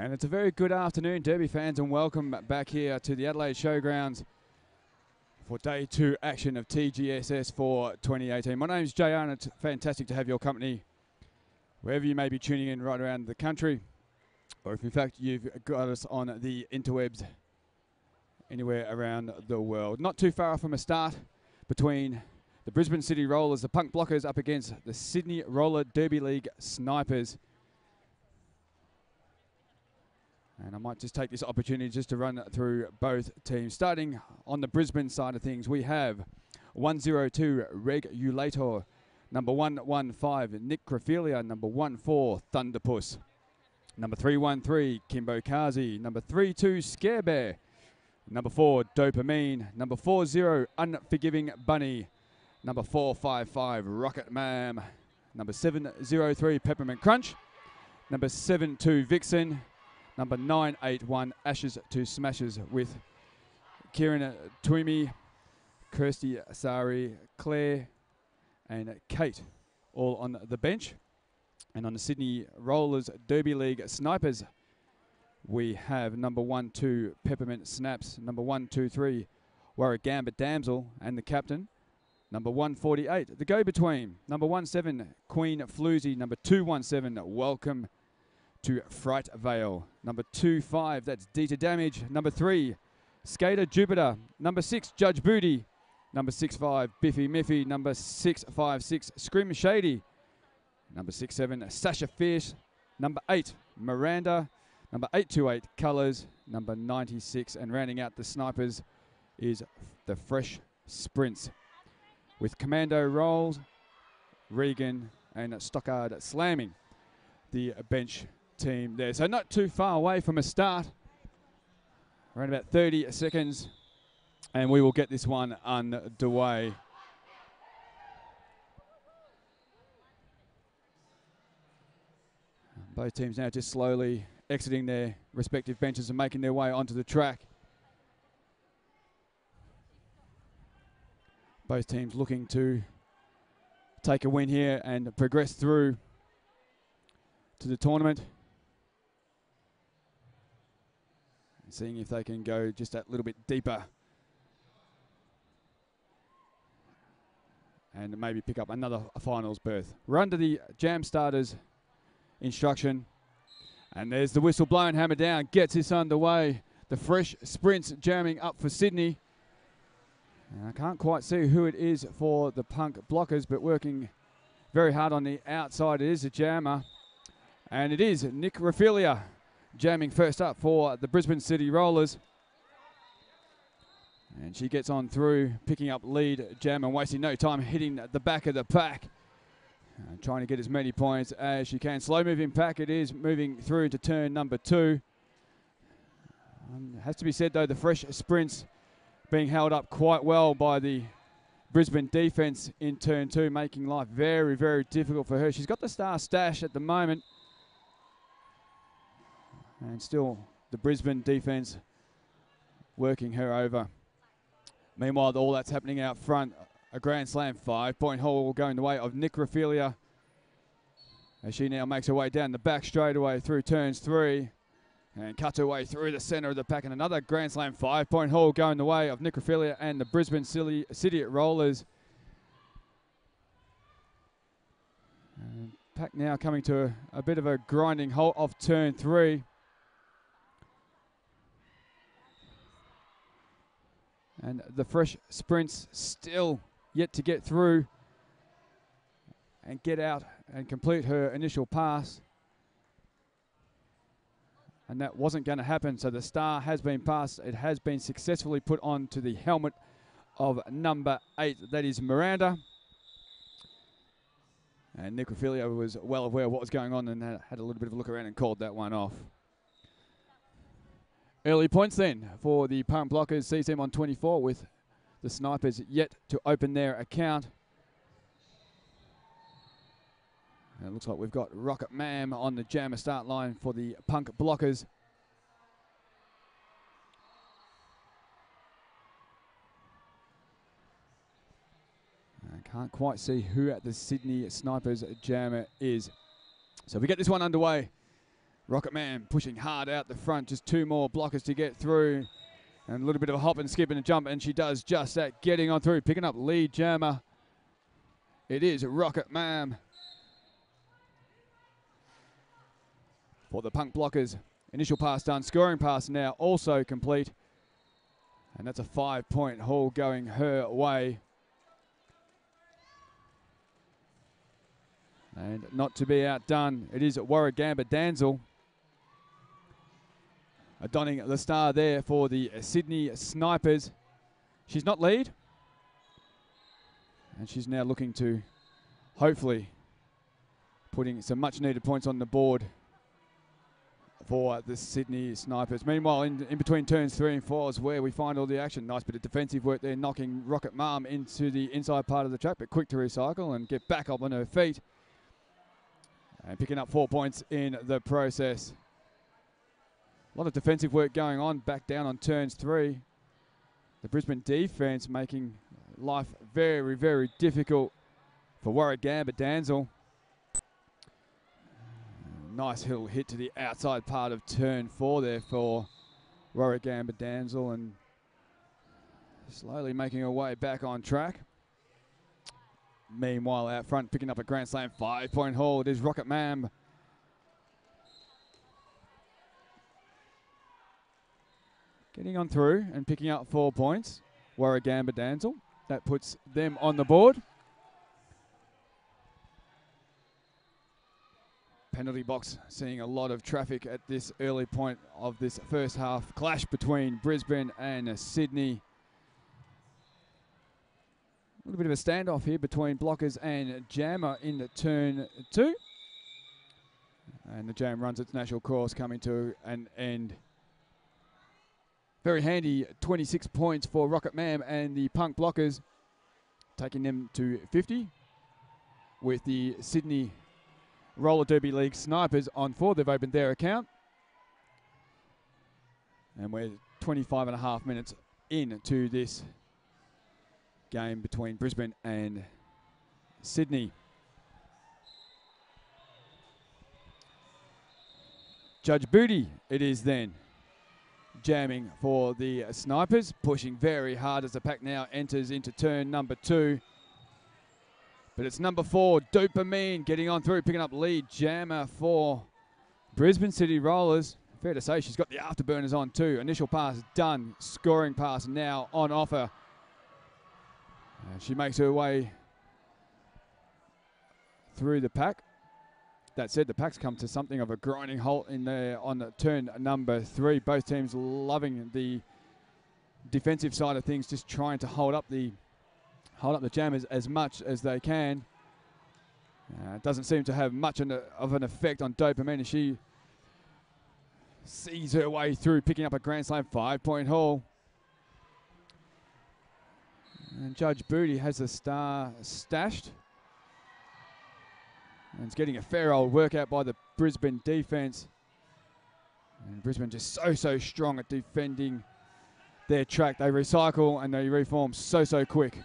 And it's a very good afternoon, Derby fans, and welcome back here to the Adelaide Showgrounds for Day 2 action of TGSS for 2018. My name's JR and it's fantastic to have your company wherever you may be tuning in right around the country, or if in fact you've got us on the interwebs anywhere around the world. Not too far from a start between the Brisbane City Rollers, the Punk Blockers, up against the Sydney Roller Derby League Snipers. And I might just take this opportunity just to run through both teams. Starting on the Brisbane side of things, we have 102 Regulator, number 115 Nick Graphelia, number 14 Thunderpuss, number 313 Kimbo Kazi, number 32 Scare Bear, number 4 Dopamine, number 40 Unforgiving Bunny, number 455 Rocket Mam, number 703 Peppermint Crunch, number 72 Vixen, number 981 Ashes to Smashes with Kieran Twimi, Kirsty Asari, Claire and Kate all on the bench. And on the Sydney Rollers Derby League Snipers, we have number 12 Peppermint Snaps, number 123 Warragamba Damsel and the captain, number 148 the Go-Between, number 17 Queen Floozy, number 217 Welcome to Fright Vale, number 25 that's D2 Damage, number 3 Skater Jupiter, number 6 Judge Booty, number 65 Biffy Miffy, number 656 Scream Shady, number 67 Sasha Fierce, number 8 Miranda, number 828 Colours, number 96, and rounding out the Snipers is the Fresh Sprints with Commando Rolls, Regan and Stockard slamming the bench team there. So not too far away from a start, around about 30 seconds, and we will get this one underway. Both teams now just slowly exiting their respective benches and making their way onto the track. Both teams looking to take a win here and progress through to the tournament. And seeing if they can go just that little bit deeper and maybe pick up another finals berth. We're under the jam starters instruction. And there's the whistle blown, hammer down, gets this underway. The Fresh Sprints jamming up for Sydney. And I can't quite see who it is for the Punk Blockers, but working very hard on the outside. It is a jammer. And it is Nick Raphelia jamming first up for the Brisbane City Rollers. And she gets on through, picking up lead jam and wasting no time, hitting the back of the pack. Trying to get as many points as she can. Slow moving pack it is, moving through into turn number 2. Has to be said though, the Fresh Sprints being held up quite well by the Brisbane defence in turn 2, making life very, very difficult for her. She's got the star stash at the moment. And still the Brisbane defence working her over. Meanwhile, all that's happening out front, a Grand Slam 5-point hole going the way of Nick Raphelia as she now makes her way down the back straightaway through turns 3 and cuts her way through the centre of the pack, and another Grand Slam 5-point hole going the way of Nick Raphelia and the Brisbane City Rollers. And pack now coming to a bit of a grinding halt off turn 3. And the Fresh Sprints still yet to get through and get out and complete her initial pass. And that wasn't going to happen, so the star has been passed. It has been successfully put onto the helmet of number 8. That is Miranda. And Nick Raphelia was well aware of what was going on and had a little bit of a look around and called that one off. Early points then for the Punk Blockers, sees them on 24 with the Snipers yet to open their account. And it looks like we've got Rocket Mam on the jammer start line for the Punk Blockers. I can't quite see who at the Sydney Snipers jammer is. So we get this one underway. Rocket Man pushing hard out the front, just 2 more blockers to get through. And a little bit of a hop and skip and a jump, and she does just that, getting on through, picking up lead jammer. It is Rocket Man. For the Punk blockers, initial pass done, scoring pass now also complete. And that's a 5-point haul going her way. And not to be outdone, it is Warragamba Danzel. Donning the star there for the Sydney Snipers. She's not lead. And she's now looking to hopefully putting some much needed points on the board for the Sydney Snipers. Meanwhile, in between turns 3 and 4 is where we find all the action. Nice bit of defensive work there, knocking Rocket Mom into the inside part of the track, but quick to recycle and get back up on her feet. And picking up 4 points in the process. A lot of defensive work going on back down on turns 3. The Brisbane defence making life very, very difficult for Warragamba Danzel. Nice little hit to the outside part of turn 4 there for Warragamba Danzel, and slowly making her way back on track. Meanwhile, out front, picking up a Grand Slam 5-point haul, it is Rocket Mam. Getting on through and picking up 4 points, Warragamba Danzel. That puts them on the board. Penalty box seeing a lot of traffic at this early point of this first half clash between Brisbane and Sydney. A little bit of a standoff here between blockers and jammer in the turn 2. And the jam runs its natural course, coming to an end. Very handy 26 points for Rocket Mam and the Punk blockers, taking them to 50, with the Sydney Roller Derby League Snipers on 4. They've opened their account. And we're 25.5 minutes into this game between Brisbane and Sydney. Judge Booty it is then. Jamming for the Snipers, pushing very hard as the pack now enters into turn number 2. But it's number 4, Dopamine, getting on through, picking up lead jammer for Brisbane City Rollers. Fair to say she's got the afterburners on too. Initial pass done, scoring pass now on offer. And she makes her way through the pack. That said, the pack's come to something of a grinding halt in there on the turn number 3. Both teams loving the defensive side of things, just trying to hold up the jammers as much as they can. It doesn't seem to have much of an effect on Dopamine as she sees her way through, picking up a Grand Slam 5-point haul. And Judge Booty has the star stashed. And it's getting a fair old workout by the Brisbane defence. And Brisbane just so strong at defending their track. They recycle and they reform so quick.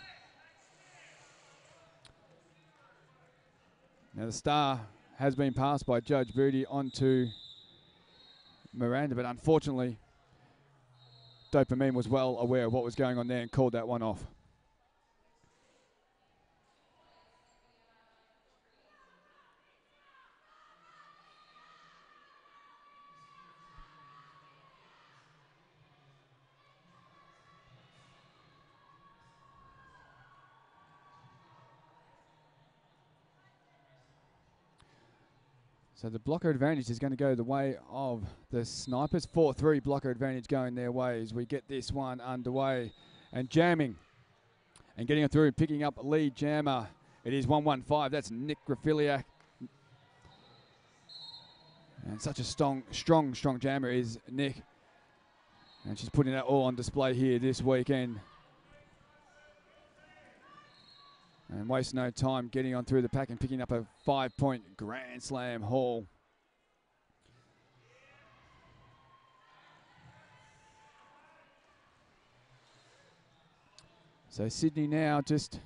Now the star has been passed by Judge Booty onto Miranda, but unfortunately Dopamine was well aware of what was going on there and called that one off. So the blocker advantage is going to go the way of the Snipers. 4-3 blocker advantage going their way as we get this one underway. And jamming and getting it through, picking up lead jammer. It is 115. That's Nick Grafiliak. And such a strong jammer is Nick. And she's putting that all on display here this weekend. And waste no time getting on through the pack and picking up a 5-point Grand Slam haul. So Sydney now just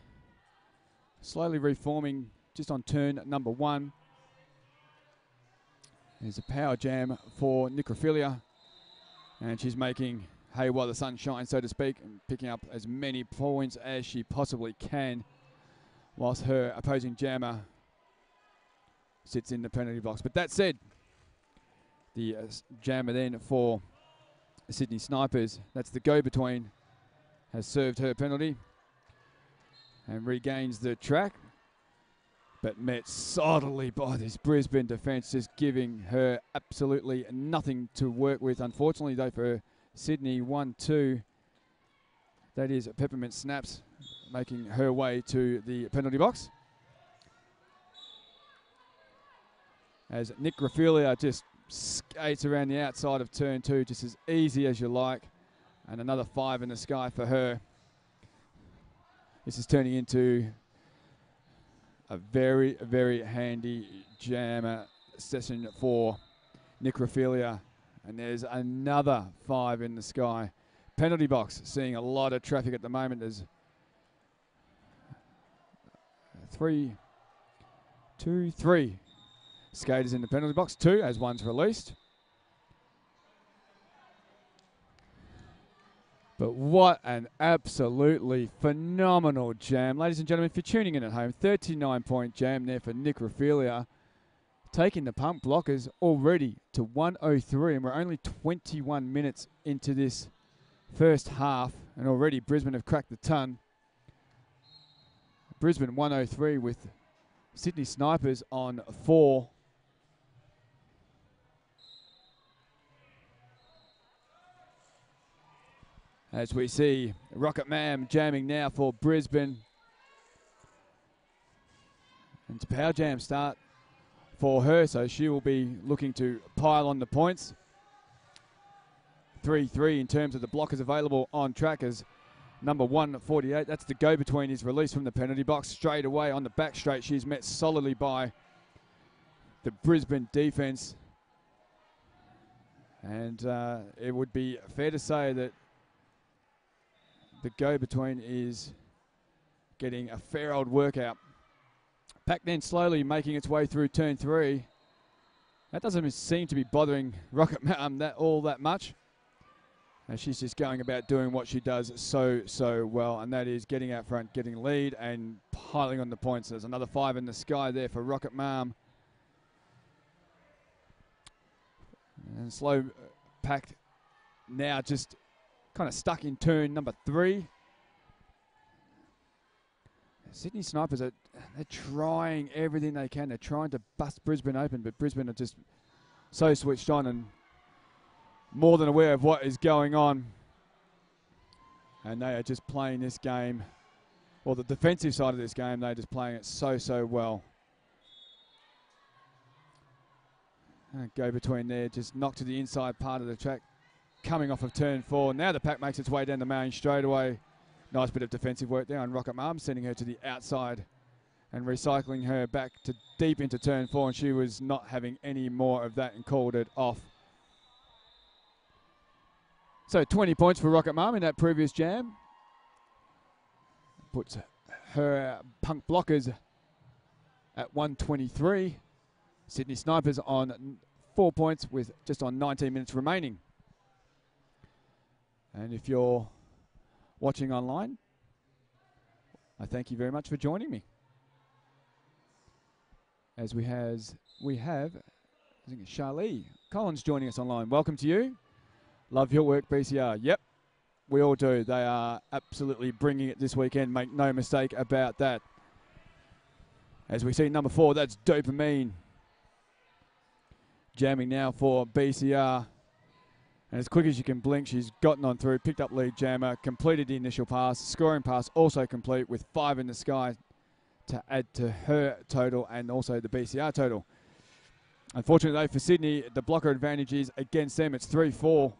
slowly reforming just on turn number 1. There's a power jam for Necrophilia, and she's making hay while the sun shines, so to speak, and picking up as many points as she possibly can, whilst her opposing jammer sits in the penalty box. But that said, the jammer then for Sydney Snipers, that's the go-between, has served her penalty and regains the track, but met solidly by this Brisbane defence, just giving her absolutely nothing to work with. Unfortunately, though, for Sydney, 1-2. That is Peppermint Snaps making her way to the penalty box, as Necrophilia just skates around the outside of turn 2 just as easy as you like, and another 5 in the sky for her. This is turning into a very, very handy jammer session for Necrophilia, and there's another 5 in the sky. Penalty box seeing a lot of traffic at the moment. There's 3 skaters in the penalty box, 2 as one's released. But what an absolutely phenomenal jam. Ladies and gentlemen, if you're tuning in at home, 39-point jam there for Necrophilia, taking the pump blockers already to 103, and we're only 21 minutes into this first half, and already Brisbane have cracked the ton. Brisbane 103 with Sydney Snipers on 4. As we see Rocket Mam jamming now for Brisbane. And it's a power jam start for her, so she will be looking to pile on the points. 3-3 in terms of the blockers available on track, as number 148, that's the go-between, is released from the penalty box. Straight away on the back straight, she's met solidly by the Brisbane defence. And it would be fair to say that the go-between is getting a fair old workout. Pack then slowly making its way through turn 3. That doesn't seem to be bothering Rocket Mam all that much. And she's just going about doing what she does so well, and that is getting out front, getting lead, and piling on the points. There's another 5 in the sky there for Rocket Mam. And slow packed now just kind of stuck in turn number 3. Sydney Snipers they're trying everything they can. They're trying to bust Brisbane open, but Brisbane are just so switched on and more than aware of what is going on. And they are just playing this game, or the defensive side of this game, they're just playing it so well. And go between there, just knocked to the inside part of the track, coming off of turn 4. Now the pack makes its way down the main straightaway. Nice bit of defensive work there on Rocket Mam, sending her to the outside and recycling her back to deep into turn 4, and she was not having any more of that and called it off. So 20 points for Rocket Mam in that previous jam. Puts her punk blockers at 123. Sydney Snipers on 4 points with just on 19 minutes remaining. And if you're watching online, I thank you very much for joining me. As we have, I think it's Charlie Collins joining us online. Welcome to you. Love your work, BCR. Yep, we all do. They are absolutely bringing it this weekend. Make no mistake about that. As we see number 4, that's Dopamine. Jamming now for BCR. And as quick as you can blink, she's gotten on through, picked up lead jammer, completed the initial pass, scoring pass also complete with 5 in the sky to add to her total and also the BCR total. Unfortunately though for Sydney, the blocker advantage is against them. It's 3-4.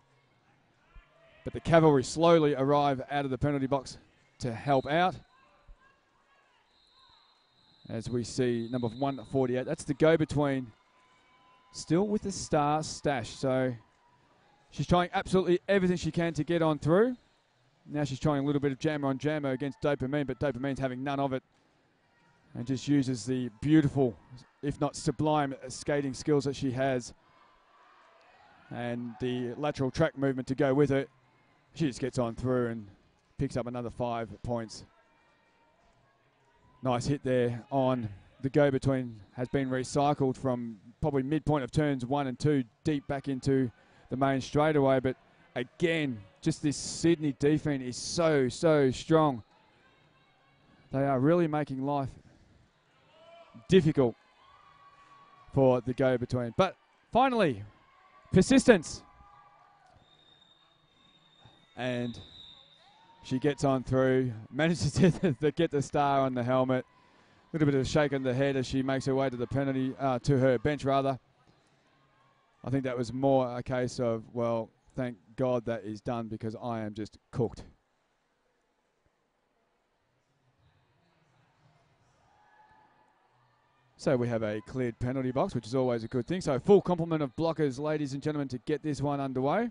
But the cavalry slowly arrive out of the penalty box to help out. As we see number 148, that's the go-between, still with the star stash. So she's trying absolutely everything she can to get on through. Now she's trying a little bit of jammer on jammer against Dopamine, but Dopamine's having none of it and just uses the beautiful, if not sublime, skating skills that she has and the lateral track movement to go with it. She just gets on through and picks up another 5 points. Nice hit there on the go-between. Has been recycled from probably midpoint of turns 1 and 2 deep back into the main straightaway. But again, just this Sydney defense is so, so strong. They are really making life difficult for the go-between. But finally, persistence. And she gets on through, manages to get the star on the helmet. A little bit of a shake on the head as she makes her way to the penalty, to her bench rather. I think that was more a case of, well, thank God that is done because I am just cooked. So we have a cleared penalty box, which is always a good thing. So full complement of blockers, ladies and gentlemen, to get this one underway.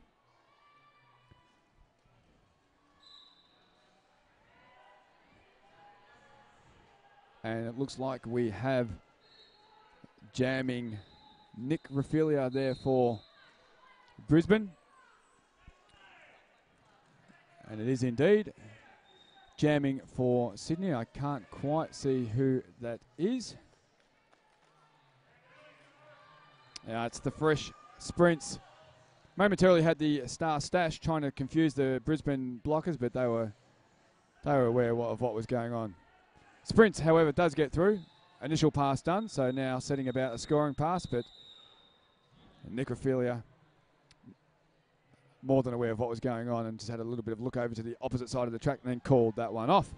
And it looks like we have jamming Nick Rafilia there for Brisbane. And it is indeed jamming for Sydney. I can't quite see who that is. Yeah, it's the Fresh Sprints. Momentarily had the star stash trying to confuse the Brisbane blockers, but they were aware of what was going on. Sprints, however, does get through. Initial pass done, so now setting about a scoring pass, but Necrophilia more than aware of what was going on and just had a little bit of look over to the opposite side of the track and then called that one off.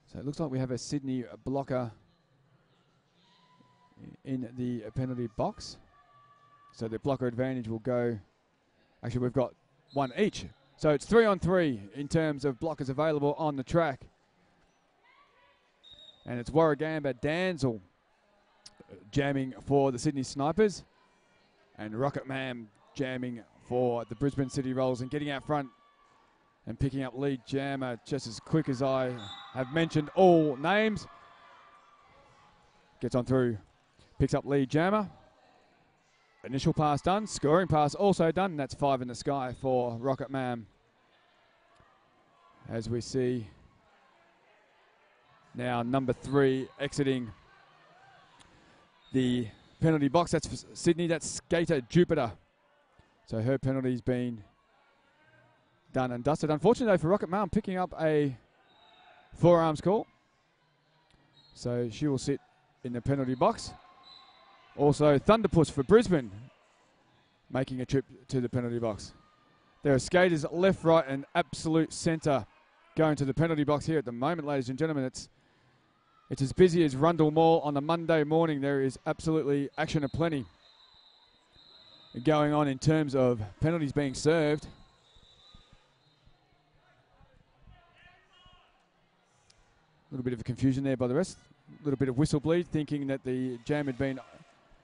So it looks like we have a Sydney blocker in the penalty box. So the blocker advantage will go, actually we've got one each. So it's 3-on-3 in terms of blockers available on the track. And it's Warragamba Danzel jamming for the Sydney Snipers. And Rocket Man jamming for the Brisbane City Rollers and getting out front and picking up lead jammer just as quick as I have mentioned all names. Gets on through, picks up lead jammer. Initial pass done, scoring pass also done, and that's 5 in the sky for Rocket Man. As we see now number 3 exiting the penalty box. That's for Sydney, that's Skater Jupiter. So her penalty's been done and dusted. Unfortunately for Rocket Man, picking up a forearms call. So she will sit in the penalty box. Also Thunderpuss for Brisbane making a trip to the penalty box. There are skaters left, right and absolute centre going to the penalty box here at the moment, ladies and gentlemen. It's as busy as Rundle Mall on a Monday morning. There is absolutely action aplenty going on in terms of penalties being served. A little bit of confusion there by the rest. A little bit of whistle bleed, thinking that the jam had been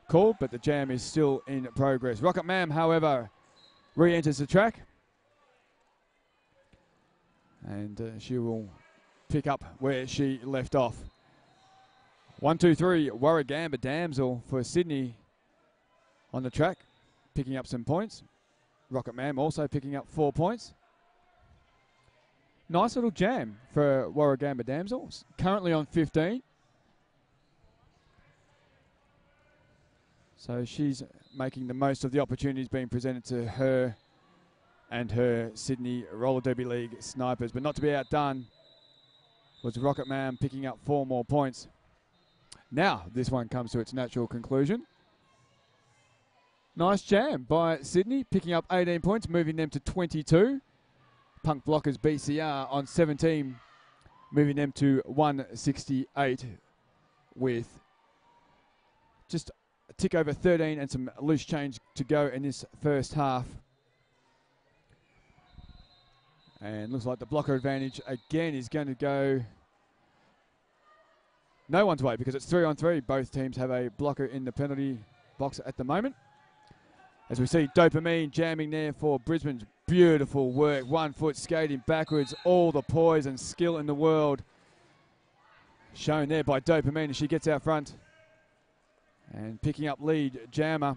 called, but the jam is still in progress. Rocket Man, however, re-enters the track. And she will pick up where she left off. 1, 2, 3, Warragamba Damsel for Sydney on the track, picking up some points. Rocket Man also picking up 4 points. Nice little jam for Warragamba Damsel, currently on 15. So she's making the most of the opportunities being presented to her and her Sydney Roller Derby League Snipers. But not to be outdone was Rocket Man picking up 4 more points. Now this one comes to its natural conclusion. Nice jam by Sydney, picking up 18 points, moving them to 22. Punk Blockers BCR on 17, moving them to 168 with just a tick over 13 and some loose change to go in this first half. And looks like the blocker advantage again is going to go no one's way because it's 3-on-3. Both teams have a blocker in the penalty box at the moment. As we see Dopamine jamming there for Brisbane's beautiful work. 1 foot skating backwards. All the poise and skill in the world shown there by Dopamine as she gets out front. And picking up lead jammer.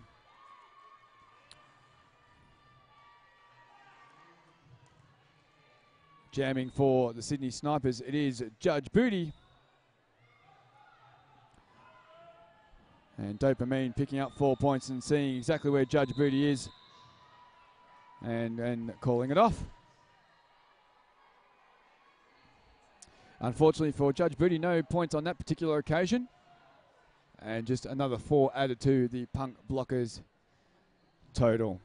Jamming for the Sydney Snipers, it is Judge Booty. And Dopamine picking up 4 points and seeing exactly where Judge Booty is and calling it off. Unfortunately for Judge Booty, no points on that particular occasion. And just another 4 added to the Punk Blockers total.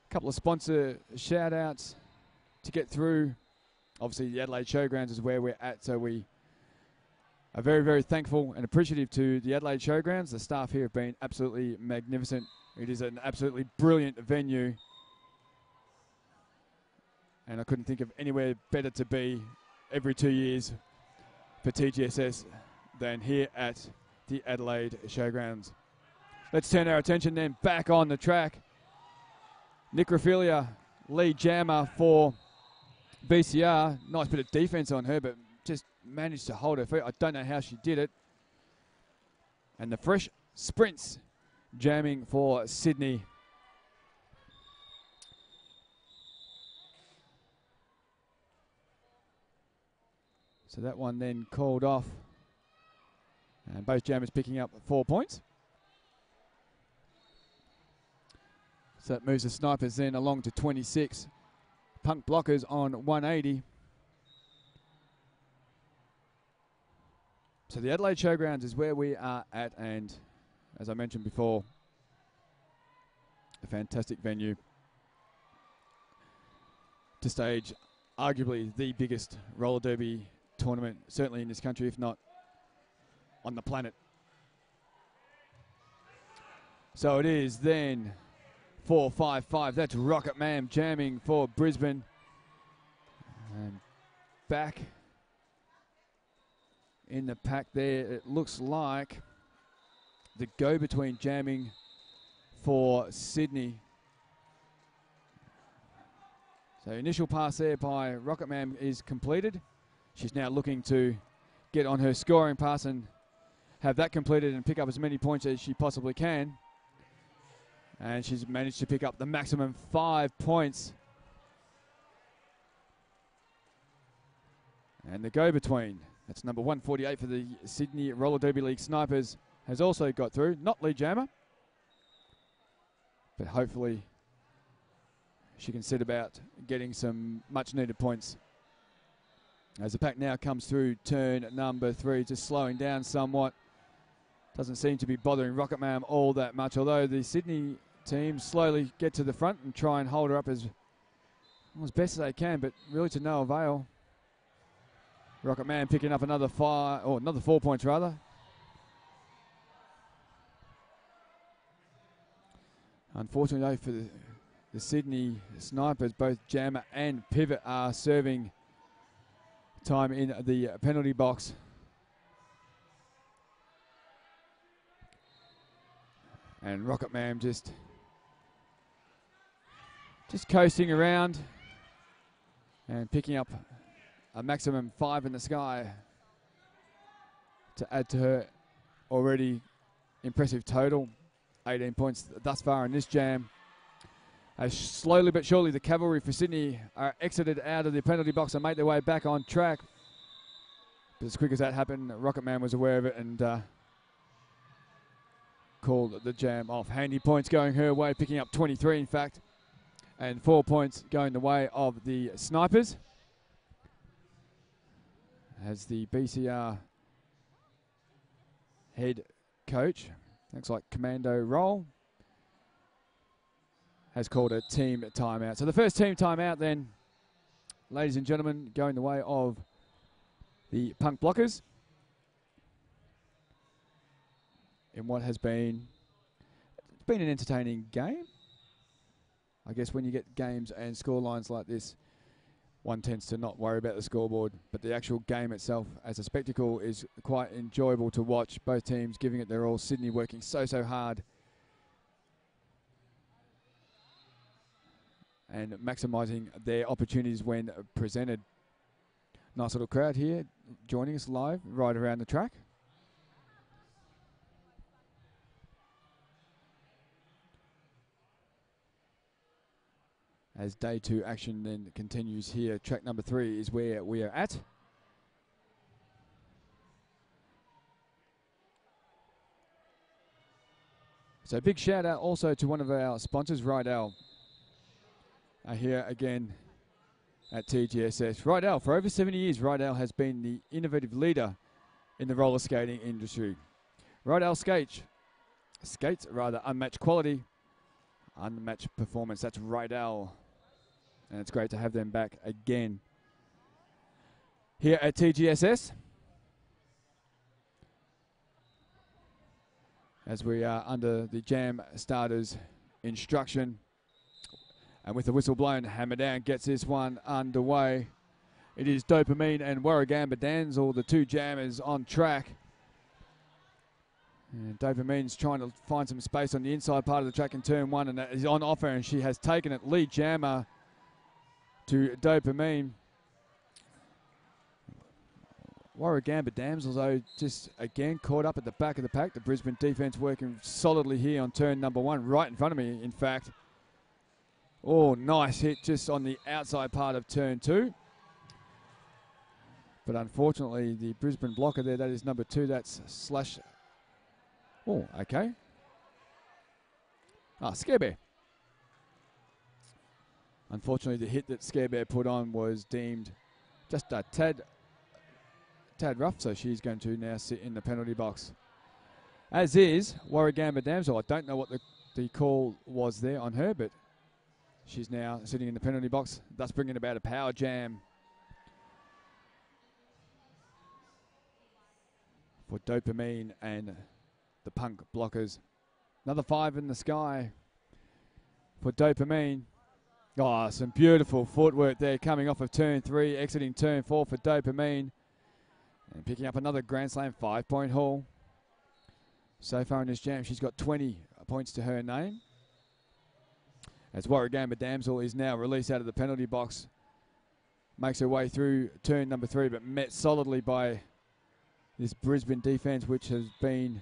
Couple of sponsor shout outs to get through. Obviously the Adelaide Showgrounds is where we're at, so we are very, very thankful and appreciative to the Adelaide Showgrounds. The staff here have been absolutely magnificent. It is an absolutely brilliant venue, and I couldn't think of anywhere better to be every 2 years for TGSS than here at the Adelaide Showgrounds. Let's turn our attention then back on the track. Necrophilia, lead jammer for BCR. Nice bit of defense on her, but just managed to hold her feet. I don't know how she did it. And the fresh sprints jamming for Sydney. So that one then called off. And both jammers picking up 4 points. So that moves the Snipers then along to 26. Punk Blockers on 180. So the Adelaide Showgrounds is where we are at, and as I mentioned before, a fantastic venue to stage arguably the biggest roller derby tournament, certainly in this country, if not on the planet. So it is then 4-5-5. That's Rocket Man jamming for Brisbane. And back in the pack there, it looks like the go-between jamming for Sydney. So initial pass there by Rocket Man is completed. She's now looking to get on her scoring pass and have that completed and pick up as many points as she possibly can. And she's managed to pick up the maximum 5 points. And the go-between, that's number 148 for the Sydney Roller Derby League Snipers, has also got through. Not lead jammer, but hopefully she can set about getting some much-needed points. As the pack now comes through turn number 3, just slowing down somewhat. Doesn't seem to be bothering Rocket Man all that much, although the Sydney team slowly get to the front and try and hold her up as best as they can, but really to no avail. Rocket Man picking up another 4 points rather. Unfortunately though for the Sydney Snipers, both jammer and pivot are serving time in the penalty box. And Rocket Man just coasting around and picking up a maximum 5 in the sky to add to her already impressive total. 18 points thus far in this jam. As slowly but surely the cavalry for Sydney are exited out of the penalty box and make their way back on track. But as quick as that happened, Rocket Man was aware of it and called the jam off. Handy points going her way, picking up 23 in fact, and 4 points going the way of the Snipers. As the BCR head coach, looks like commando role, has called a team timeout. So the first team timeout then, ladies and gentlemen, going the way of the Punk Blockers in what has been, it's been an entertaining game. I guess when you get games and score lines like this, one tends to not worry about the scoreboard, but the actual game itself as a spectacle is quite enjoyable to watch. Both teams giving it their all. Sydney working so hard and maximising their opportunities when presented. Nice little crowd here joining us live right around the track. As day 2 action then continues here, track number 3 is where we are at. So big shout out also to one of our sponsors, Rydell. Here again at TGSS. Rydell, for over 70 years, Rydell has been the innovative leader in the roller skating industry. Rydell skates unmatched quality, unmatched performance. That's Rydell. And it's great to have them back again here at TGSS. As we are under the jam starters instruction. And with the whistle blown, Hammer Down gets this one underway. It is Dopamine and Warragamba Danzel, the 2 jammers on track. And Dopamine's trying to find some space on the inside part of the track in turn 1, and that is on offer, and she has taken it. Lead jammer to Dopamine. Warragamba Damsels, though, just again caught up at the back of the pack. The Brisbane defence working solidly here on turn number 1, right in front of me, in fact. Oh, nice hit just on the outside part of turn 2. But unfortunately, the Brisbane blocker there, that is number 2, that's Slash. Oh, okay. Scare Bear. Unfortunately, the hit that Scare Bear put on was deemed just a tad rough, so she's going to now sit in the penalty box. As is Warragamba Damsel. I don't know what the call was there on her, but she's now sitting in the penalty box, thus bringing about a power jam for Dopamine and the Punk blockers. Another 5 in the sky for Dopamine. Oh, some beautiful footwork there coming off of turn 3, exiting turn 4 for Dopamine. And picking up another Grand Slam 5-point haul. So far in this jam, she's got 20 points to her name. As Warragamba Damsel is now released out of the penalty box. Makes her way through turn number 3, but met solidly by this Brisbane defence, which has been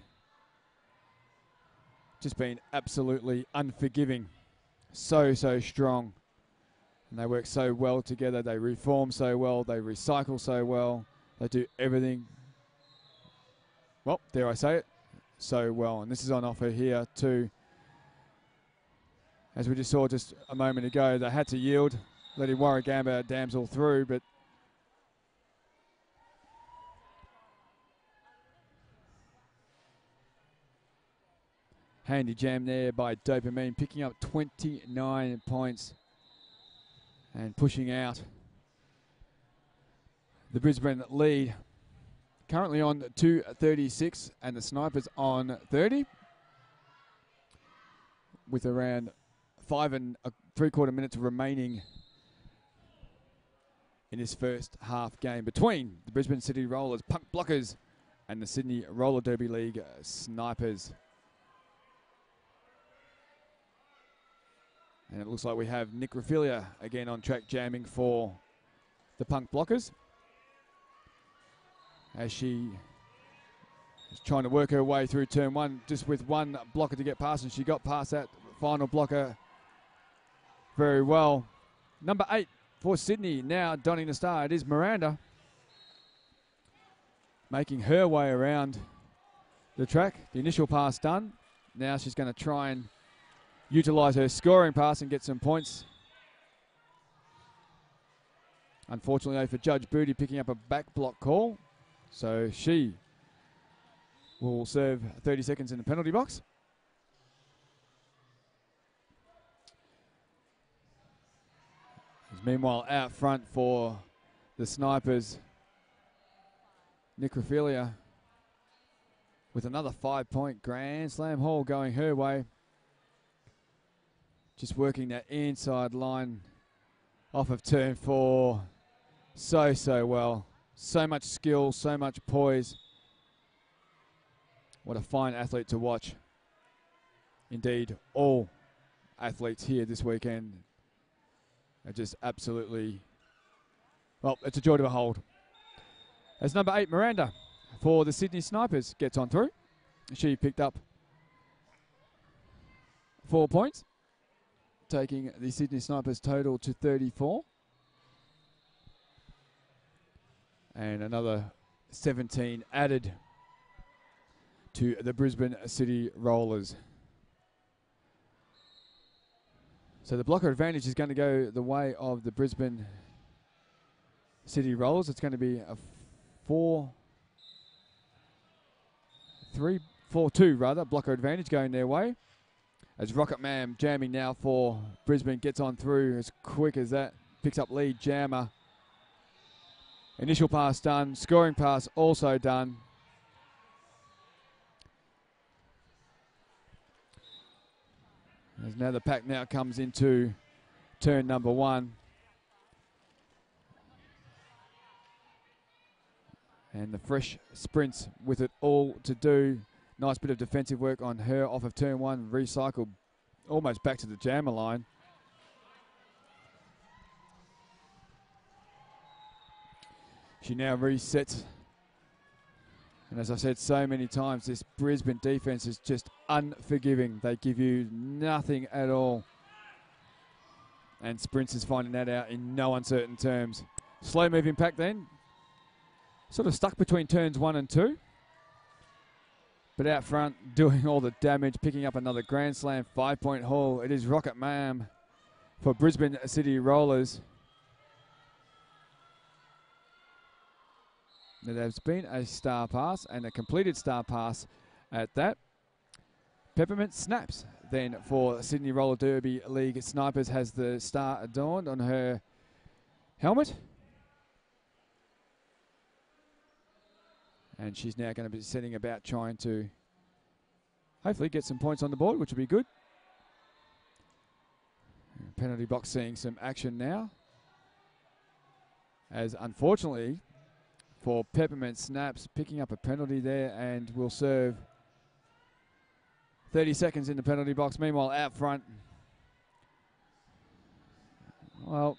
absolutely unforgiving. So strong. And they work so well together. They reform so well. They recycle so well. They do everything, well, dare I say it, so well. And this is on offer here too. As we just saw just a moment ago, they had to yield, letting Warragamba Damsel through, but handy jam there by Dopamine, picking up 29 points and pushing out the Brisbane lead. Currently on 2:36 and the Snipers on 30. With around 5 3/4 minutes remaining in this first half game between the Brisbane City Rollers Punk Blockers and the Sydney Roller Derby League Snipers. And it looks like we have Necrophilia again on track jamming for the Punk Blockers, as she is trying to work her way through turn 1, just with one blocker to get past, and she got past that final blocker very well. Number 8 for Sydney, now donning the star. It is Miranda, making her way around the track. The initial pass done. Now she's going to try and utilise her scoring pass and get some points. Unfortunately, for Judge Booty picking up a back block call. So she will serve 30 seconds in the penalty box. Meanwhile, out front for the Snipers, Necrophilia with another 5-point Grand Slam haul going her way. Just working that inside line off of turn 4 so well. So much skill, so much poise. What a fine athlete to watch. Indeed, all athletes here this weekend Just absolutely, well, it's a joy to behold. As number 8, Miranda, for the Sydney Snipers, gets on through. She picked up 4 points, taking the Sydney Snipers total to 34. And another 17 added to the Brisbane City Rollers. So the blocker advantage is going to go the way of the Brisbane City Rollers. It's going to be a 4-2 rather, blocker advantage going their way. As Rocket Man jamming now for Brisbane gets on through as quick as that. Picks up lead jammer. Initial pass done. Scoring pass also done. As now the pack now comes into turn number 1. And the fresh sprints with it all to do. Nice bit of defensive work on her off of turn 1. Recycled almost back to the jammer line. She now resets. And as I said so many times, this Brisbane defense is just unforgiving. They give you nothing at all. And Sprints is finding that out in no uncertain terms. Slow moving pack then. Sort of stuck between turns 1 and 2. But out front, doing all the damage, picking up another Grand Slam 5-point haul. It is Rocket Man for Brisbane City Rollers. There has been a star pass and a completed star pass at that. Peppermint Snaps then for Sydney Roller Derby League Snipers has the star adorned on her helmet. And she's now going to be setting about trying to hopefully get some points on the board, which will be good. Penalty box seeing some action now. As unfortunately for Peppermint Snaps, picking up a penalty there and will serve 30 seconds in the penalty box. Meanwhile, out front, well,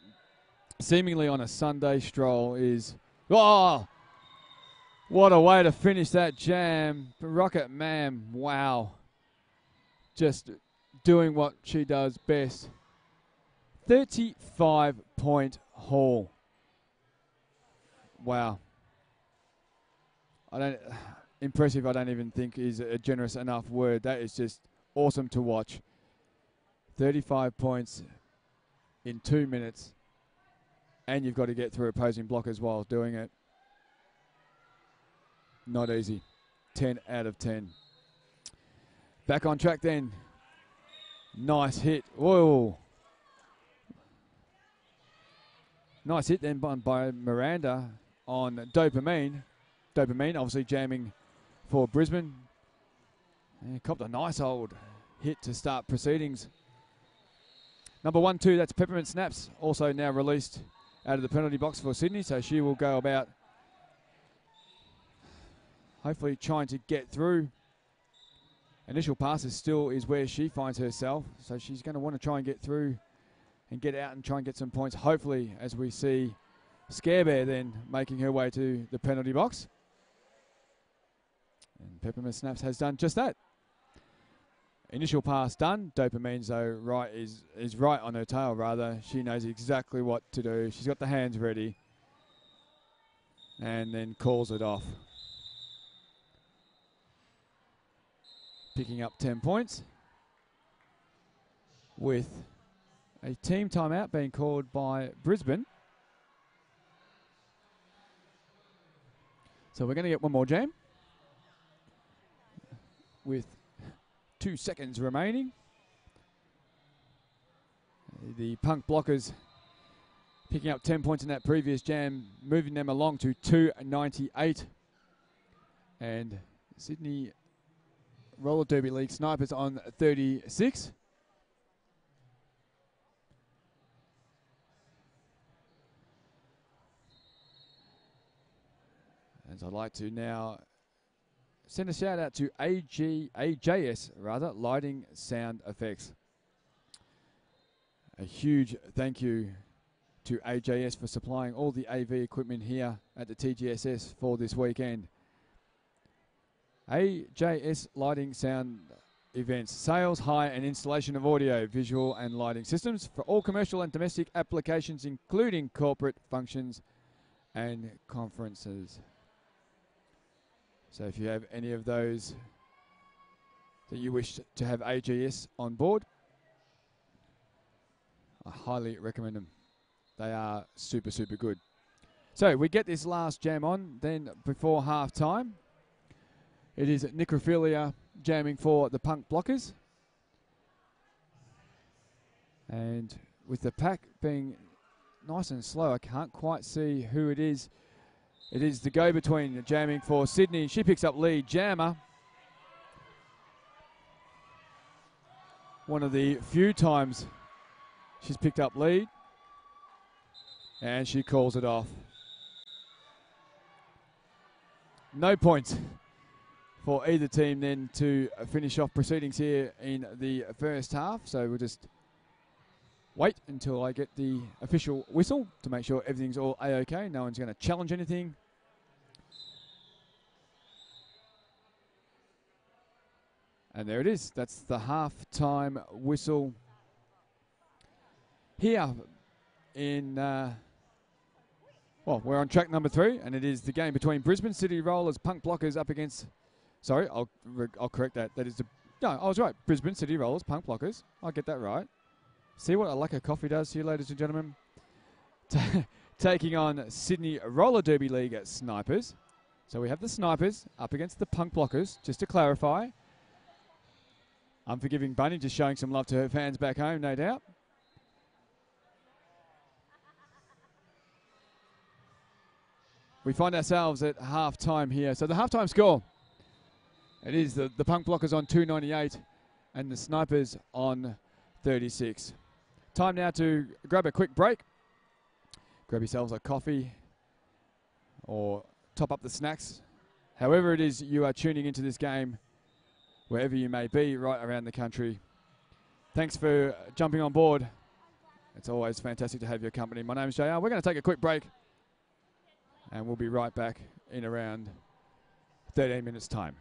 seemingly on a Sunday stroll is, oh, what a way to finish that jam. Rocket Man, wow. Just doing what she does best. 35-point haul. Wow. Impressive, I don't even think is a generous enough word. That is just awesome to watch. 35 points in 2 minutes. And you've got to get through opposing blockers while doing it. Not easy. 10 out of 10. Back on track then. Nice hit. Whoa. Nice hit then by Miranda on Dopamine. Dopamine obviously jamming for Brisbane. And copped a nice old hit to start proceedings. Number 1-2, that's Peppermint Snaps. Also now released out of the penalty box for Sydney. So she will go about hopefully trying to get through. Initial passes still is where she finds herself. So she's going to want to try and get through and get out and try and get some points. Hopefully, as we see Scare Bear then making her way to the penalty box. And Peppermint Snaps has done just that. Initial pass done. Dopamine, though, is right on her tail, rather. She knows exactly what to do. She's got the hands ready. And then calls it off. Picking up 10 points. With a team timeout being called by Brisbane. So we're going to get one more jam. With 2 seconds remaining. The Punk Blockers picking up 10 points in that previous jam, moving them along to 298. And Sydney Roller Derby League Snipers on 36. As I'd like to now send a shout out to AJS Lighting Sound Effects. A huge thank you to AJS for supplying all the AV equipment here at the TGSS for this weekend. AJS Lighting Sound Events, sales, hire and installation of audio, visual and lighting systems for all commercial and domestic applications, including corporate functions and conferences. So if you have any of those that you wish to have AJS on board, I highly recommend them. They are super, super good. So we get this last jam on, then before half time, it is Necrophilia jamming for the Punk Blockers. And with the pack being nice and slow, I can't quite see who it is. It is the go-between jamming for Sydney. She picks up lead. Jammer, one of the few times she's picked up lead, and she calls it off. No points for either team then to finish off proceedings here in the first half. So we'll just wait until I get the official whistle to make sure everything's all A-OK. No one's going to challenge anything. And there it is. That's the half-time whistle here in, well, we're on track number 3, and it is the game between Brisbane City Rollers Punk Blockers up against, sorry, I'll correct that. That is the, no, I was right. Brisbane City Rollers Punk Blockers. I'll get that right. See what a lack of coffee does to you, ladies and gentlemen. Taking on Sydney Roller Derby League Snipers. So we have the Snipers up against the Punk Blockers, just to clarify. Unforgiving Bunny just showing some love to her fans back home, no doubt. We find ourselves at half-time here. So the half-time score, it is the Punk Blockers on 298 and the Snipers on 36. Time now to grab a quick break. Grab yourselves a coffee or top up the snacks. However it is you are tuning into this game, wherever you may be right around the country. Thanks for jumping on board. It's always fantastic to have your company. My name is JR. We're going to take a quick break, and we'll be right back in around 13 minutes' time.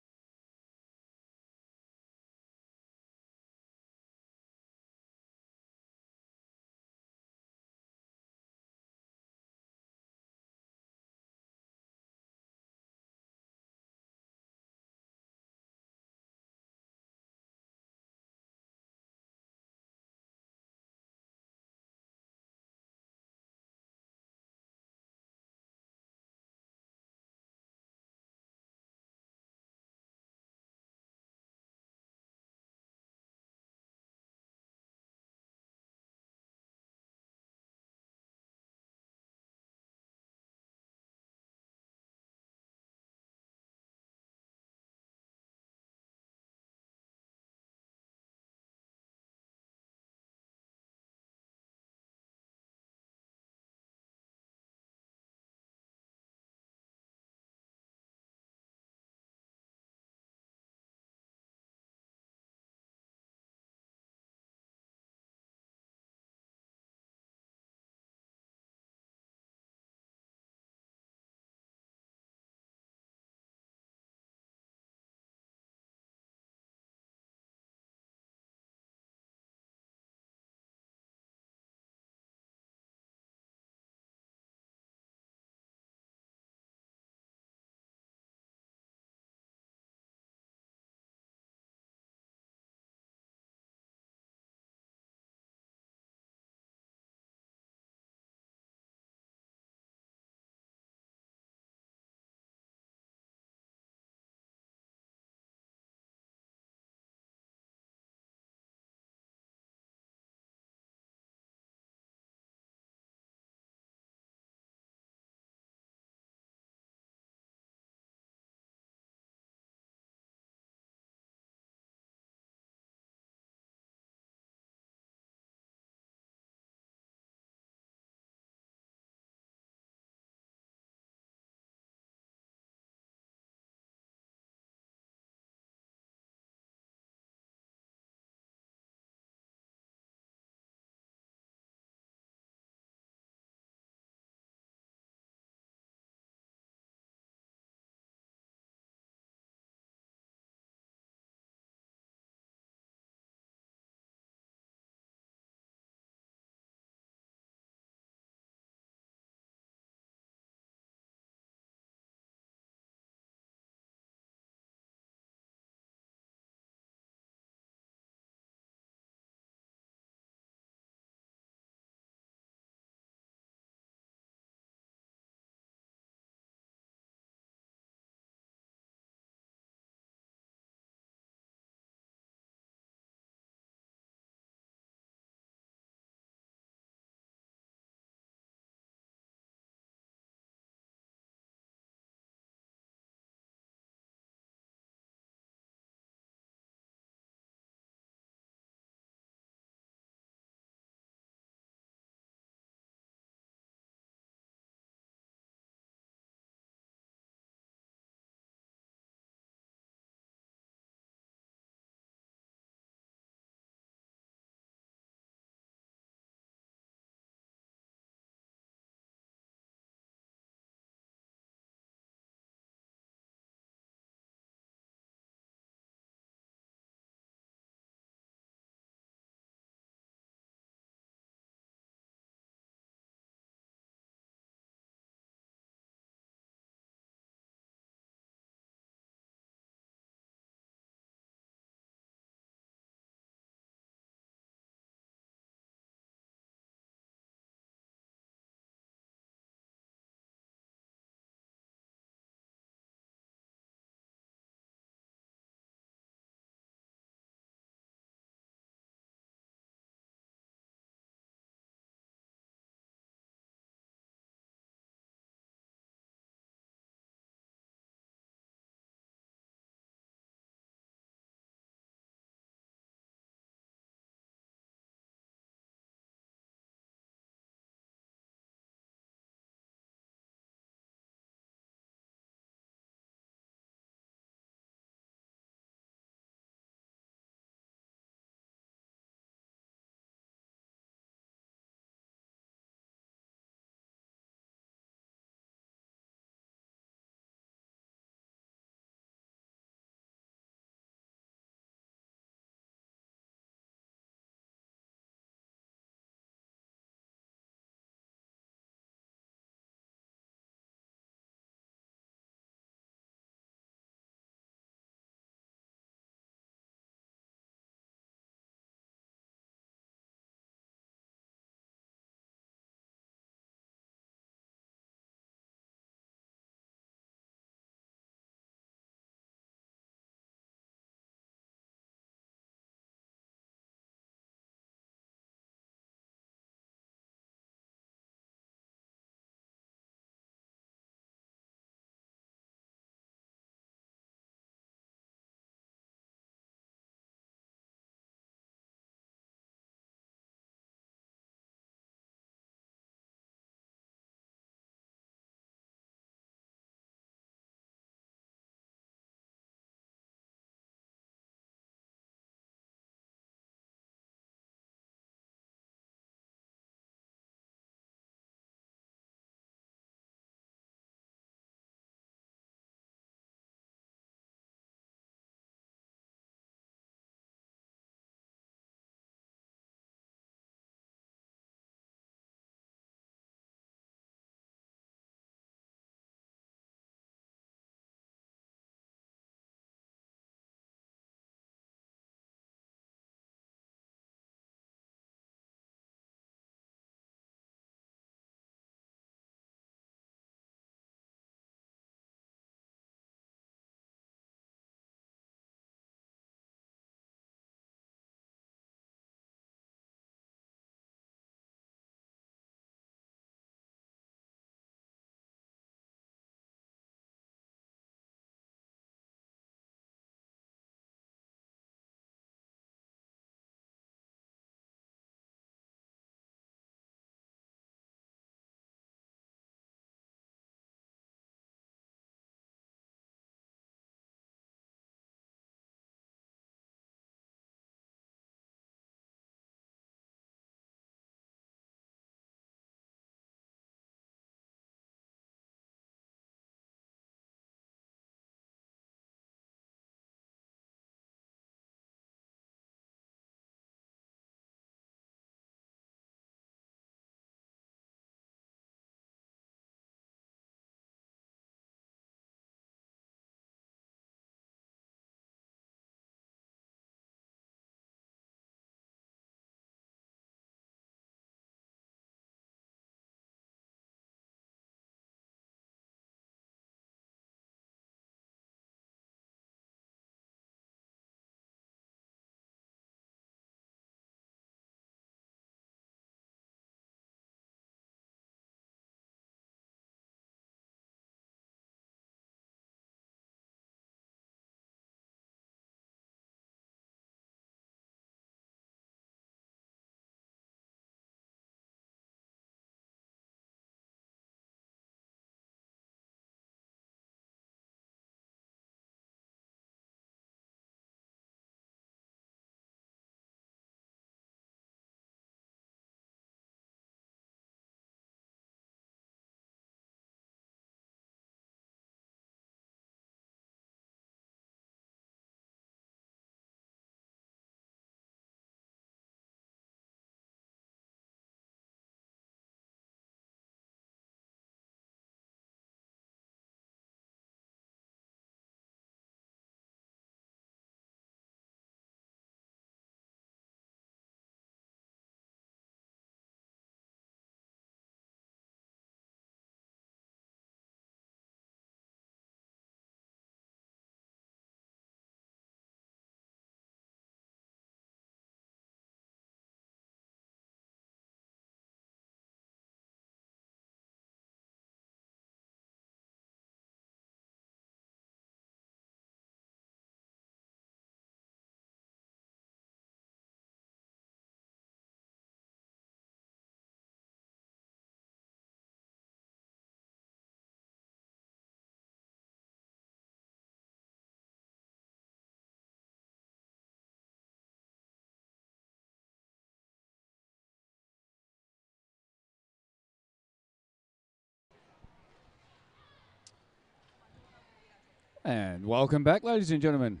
And welcome back, ladies and gentlemen,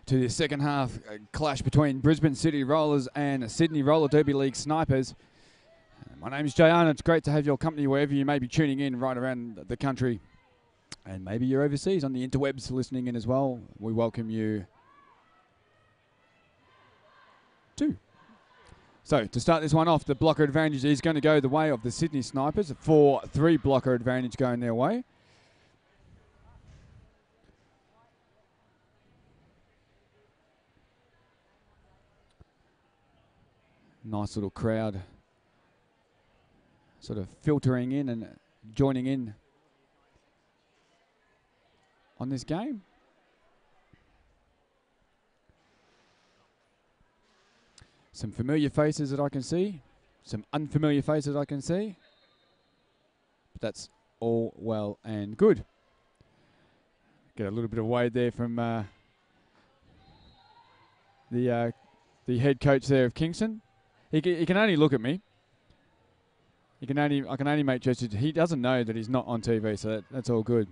to the second half clash between Brisbane City Rollers and Sydney Roller Derby League Snipers. My name is Jayan. It's great to have your company wherever you may be tuning in right around the country. And maybe you're overseas on the interwebs listening in as well. We welcome you too. So to start this one off, the blocker advantage is going to go the way of the Sydney Snipers. A 4-3 blocker advantage going their way. Nice little crowd sort of filtering in and joining in on this game. Some familiar faces that I can see, some unfamiliar faces I can see, but that's all well and good. Get a little bit of wave there from the head coach there of Kingston. He can only look at me. I can only make gestures. He doesn't know that he's not on TV, so that's all good.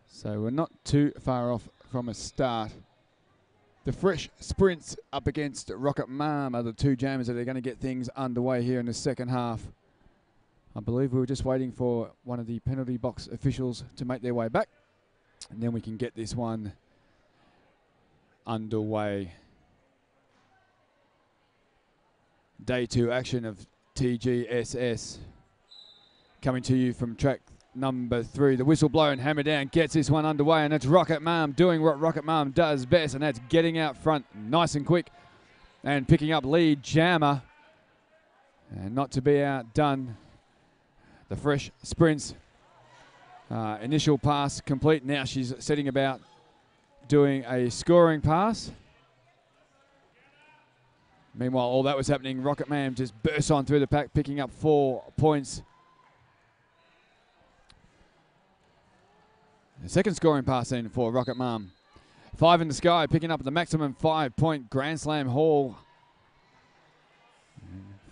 So we're not too far off from a start. The Fresh Sprints up against Rocket Mom are the two jammers that are going to get things underway here in the second half. I believe we were just waiting for one of the penalty box officials to make their way back, and then we can get this one underway. Day 2 action of TGSS coming to you from track number 3. The whistle blow and hammer down gets this one underway, and it's Rocket Mom doing what Rocket Mom does best, and that's getting out front nice and quick and picking up lead jammer. And not to be outdone, the Fresh Sprints initial pass complete. Now she's setting about doing a scoring pass. Meanwhile, all that was happening, Rocket Mom just bursts on through the pack, picking up 4 points. The second scoring pass in for Rocket Mom. 5 in the sky, picking up the maximum 5-point Grand Slam haul.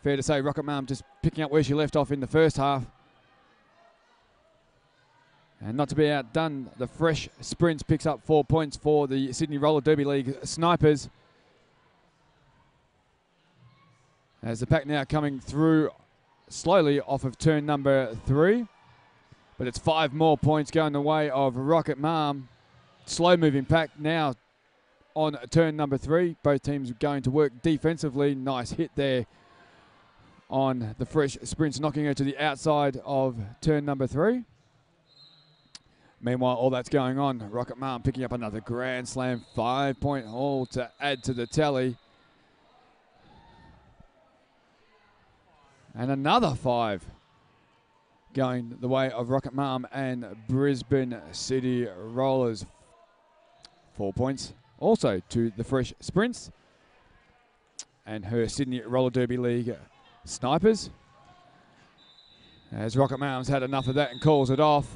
Fair to say, Rocket Mom just picking up where she left off in the first half. And not to be outdone, the Fresh Sprints picks up 4 points for the Sydney Roller Derby League Snipers. As the pack now coming through slowly off of turn number 3. But it's 5 more points going the way of Rocket Mom. Slow moving pack now on turn number 3. Both teams going to work defensively. Nice hit there on the Fresh Sprints, knocking her to the outside of turn number 3. Meanwhile, all that's going on, Rocket Mom picking up another Grand Slam 5-point haul to add to the tally. And another 5 going the way of Rocket Mom and Brisbane City Rollers. 4 points also to the Fresh Sprints and her Sydney Roller Derby League Snipers. As Rocket Mom's had enough of that and calls it off.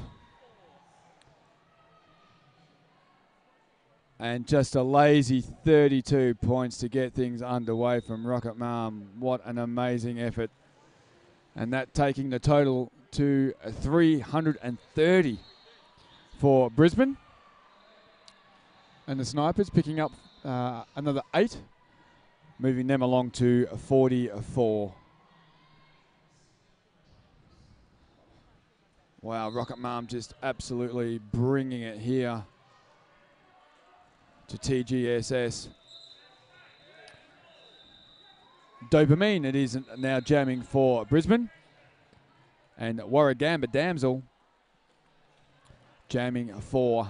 And just a lazy 32 points to get things underway from Rocket Mom. What an amazing effort. And that taking the total to 330 for Brisbane. And the Snipers picking up another 8, moving them along to 44. Wow, Rocket Mom just absolutely bringing it here to TGSS. Dopamine, it is now jamming for Brisbane. And Warragamba Damsel jamming for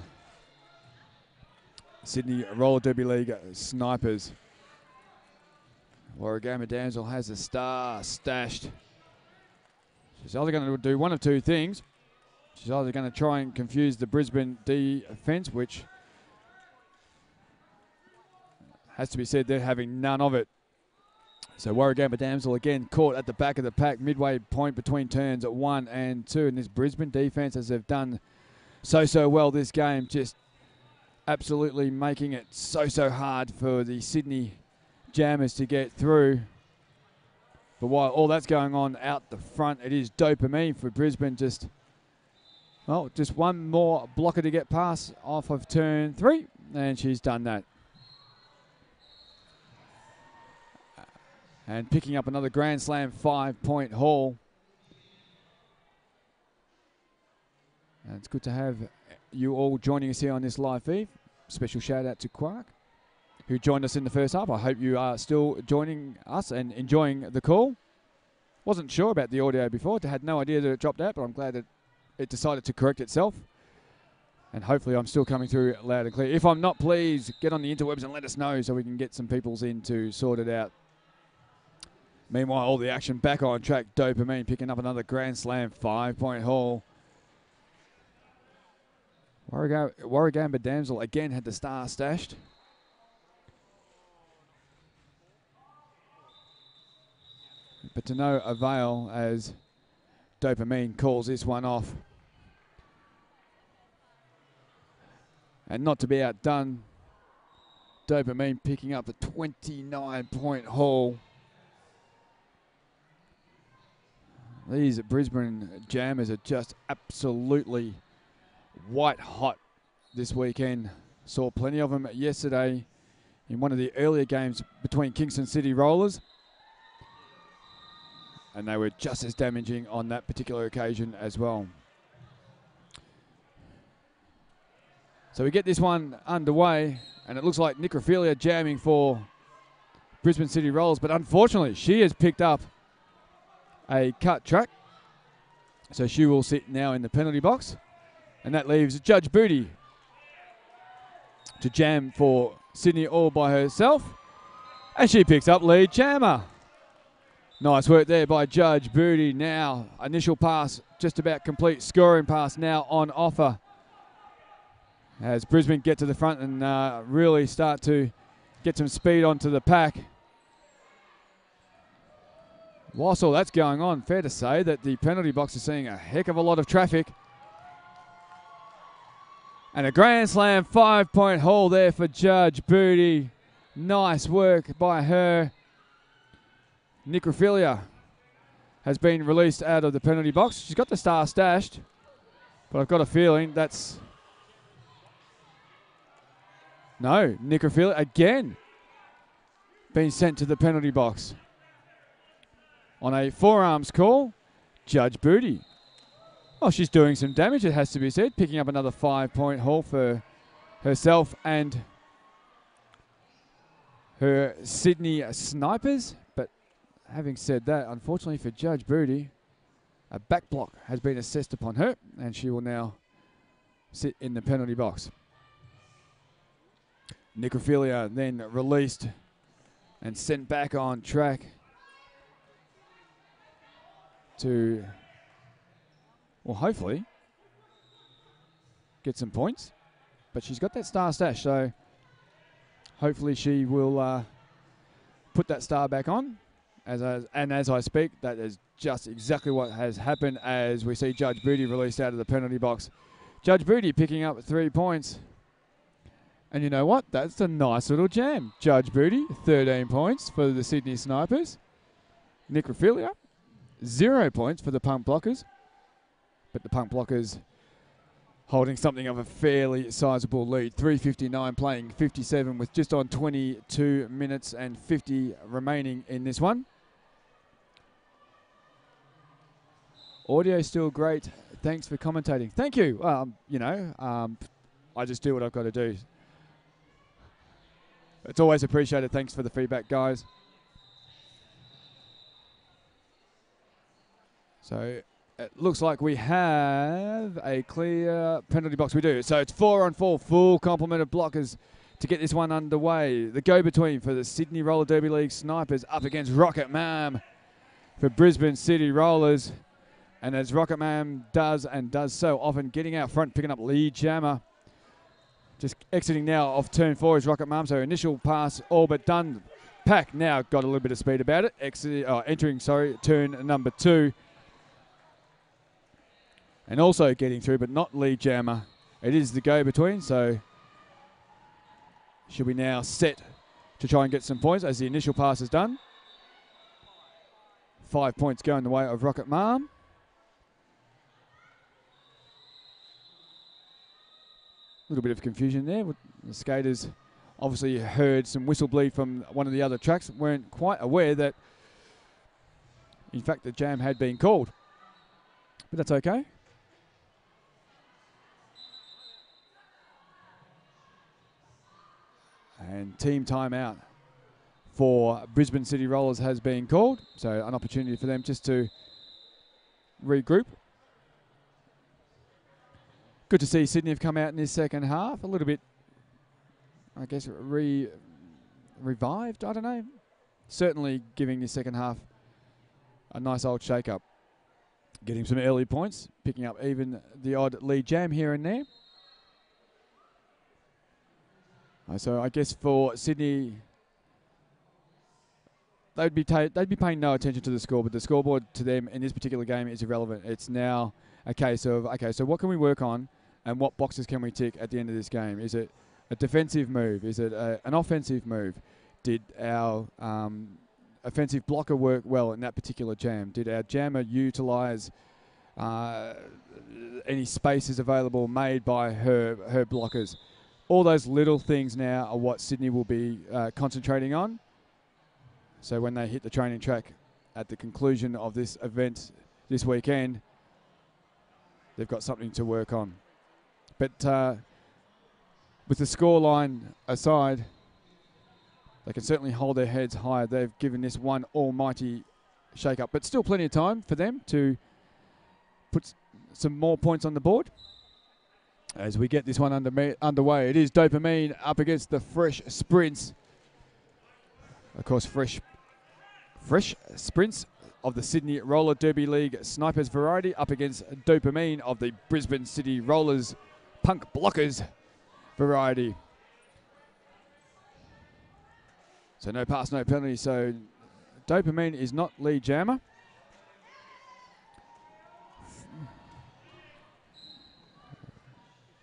Sydney Roller Derby League Snipers. Warragamba Damsel has a star stashed. She's either going to do one of two things. She's either going to try and confuse the Brisbane defence, which has to be said they're having none of it. So Warragamba Damsel again caught at the back of the pack, midway point between turns at 1 and 2. And this Brisbane defence, as they've done so well this game, just absolutely making it so hard for the Sydney Jammers to get through. But while all that's going on out the front, it is Dopamine for Brisbane. Just one more blocker to get past off of turn 3, and she's done that. And picking up another Grand Slam 5-point haul. And it's good to have you all joining us here on this live feed. Special shout out to Quark, who joined us in the first half. I hope you are still joining us and enjoying the call. Wasn't sure about the audio before. Had no idea that it dropped out, but I'm glad that it decided to correct itself. And hopefully I'm still coming through loud and clear. If I'm not, please get on the interwebs and let us know so we can get some peoples in to sort it out. Meanwhile, all the action back on track. Dopamine picking up another Grand Slam 5-point haul. Warragamba Damsel again had the star stashed. But to no avail as Dopamine calls this one off. And not to be outdone, Dopamine picking up the 29-point haul. These Brisbane jammers are just absolutely white hot this weekend. Saw plenty of them yesterday in one of the earlier games between Kingston City Rollers. And they were just as damaging on that particular occasion as well. So we get this one underway, and it looks like Necrophilia jamming for Brisbane City Rollers, but unfortunately she has picked up a cut track. So she will sit now in the penalty box. And that leaves Judge Booty to jam for Sydney all by herself. And she picks up lead jammer. Nice work there by Judge Booty. Now, initial pass just about complete. Scoring pass now on offer. As Brisbane get to the front and really start to get some speed onto the pack. Whilst all that's going on, fair to say that the penalty box is seeing a heck of a lot of traffic. And a Grand Slam 5-point haul there for Judge Booty. Nice work by her. Necrophilia has been released out of the penalty box. She's got the star stashed, but I've got a feeling that's... No, Necrophilia again being sent to the penalty box. On a forearms call, Judge Booty. Oh, she's doing some damage, it has to be said. Picking up another 5-point haul for herself and her Sydney Snipers. But having said that, unfortunately for Judge Booty, a back block has been assessed upon her, and she will now sit in the penalty box. Necrophilia then released and sent back on track to, well, hopefully get some points. But she's got that star stash, so hopefully she will put that star back on. As I speak, that is just exactly what has happened as we see Judge Booty released out of the penalty box. Judge Booty picking up 3 points. And you know what? That's a nice little jam. Judge Booty, 13 points for the Sydney Snipers. Necrophilia, 0 points for the Punk Blockers. But the Punk Blockers holding something of a fairly sizable lead. 3:59 playing 57 with just on 22 minutes and 50 remaining in this one. Audio still great. Thanks for commentating. Thank you. I just do what I've got to do. It's always appreciated. Thanks for the feedback, guys. So it looks like we have a clear penalty box. We do. So it's 4-on-4, full complement of blockers to get this one underway. The go-between for the Sydney Roller Derby League Snipers up against Rocket Mam for Brisbane City Rollers. And as Rocket Mam does so often, getting out front, picking up lead jammer. Just exiting now off turn 4 is Rocket Mam. So initial pass all but done. Pack now got a little bit of speed about it. Entering turn number 2. And also getting through, but not lead jammer. It is the go-between, so she'll be now set to try and get some points as the initial pass is done. 5 points going the way of Rocket Mom. A little bit of confusion there. The skaters obviously heard some whistle bleed from one of the other tracks, weren't quite aware that, in fact, the jam had been called. But that's okay. And team timeout for Brisbane City Rollers has been called. So an opportunity for them just to regroup. Good to see Sydney have come out in this second half. A little bit, I guess, revived, I don't know. Certainly giving this second half a nice old shake-up. Getting some early points, picking up even the odd lead jam here and there. So I guess for Sydney, they'd be paying no attention to the score, but the scoreboard to them in this particular game is irrelevant. It's now a case of, okay, so what can we work on and what boxes can we tick at the end of this game? Is it a defensive move? Is it an offensive move? Did our offensive blocker work well in that particular jam? Did our jammer utilise any spaces available made by her blockers? All those little things now are what Sydney will be concentrating on. So when they hit the training track at the conclusion of this event this weekend, they've got something to work on. But with the scoreline aside, they can certainly hold their heads high. They've given this one almighty shake-up, but still plenty of time for them to put some more points on the board. As we get this one underway, it is Dopamine up against the Fresh Sprints. Of course, Fresh Sprints of the Sydney Roller Derby League Snipers variety up against Dopamine of the Brisbane City Rollers Punk Blockers variety. So no pass, no penalty. So Dopamine is not lead jammer.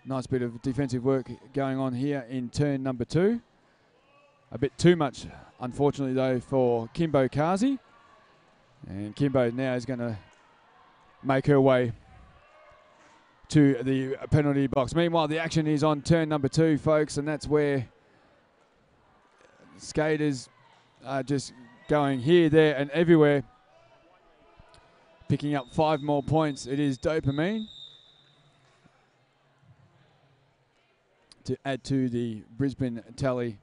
Nice bit of defensive work going on here in turn number 2. A bit too much, unfortunately, though, for Kimbo Kazi. And Kimbo now is going to make her way to the penalty box. Meanwhile, the action is on turn number 2, folks, and that's where skaters are just going here, there, and everywhere, picking up 5 more points. It is Dopamine to add to the Brisbane tally.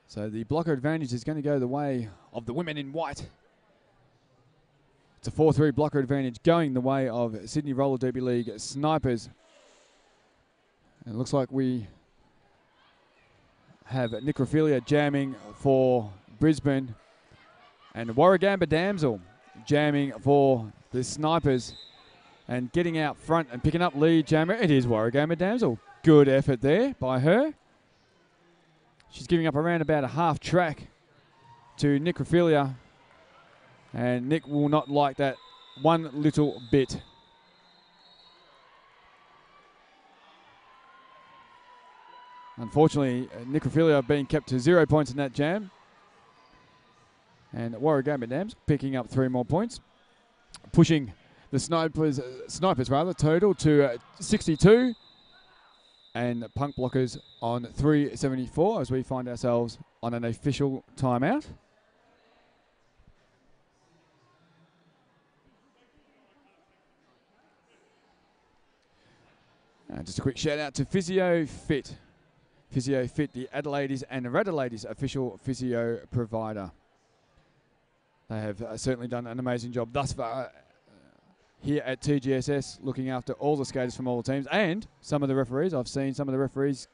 So the blocker advantage is going to go the way of the women in white. It's a 4-3 blocker advantage going the way of Sydney Roller Derby League Snipers. And it looks like we have Necrophilia jamming for Brisbane and Warragamba Damsel jamming for the Snipers and getting out front and picking up lead jammer. It is Warragamba Damsel. Good effort there by her. She's giving up around about a half track to Necrophilia, and Nick will not like that one little bit. Unfortunately, Necrophilia being kept to 0 points in that jam, and Warragamba Dams picking up 3 more points, pushing the snipers total to 62. And Punk Blockers on 374 as we find ourselves on an official timeout. Just a quick shout out to Physio Fit. Physio Fit, the Adelaides and Radalaides official physio provider. They have certainly done an amazing job thus far here at TGSS, looking after all the skaters from all the teams and some of the referees. I've seen some of the referees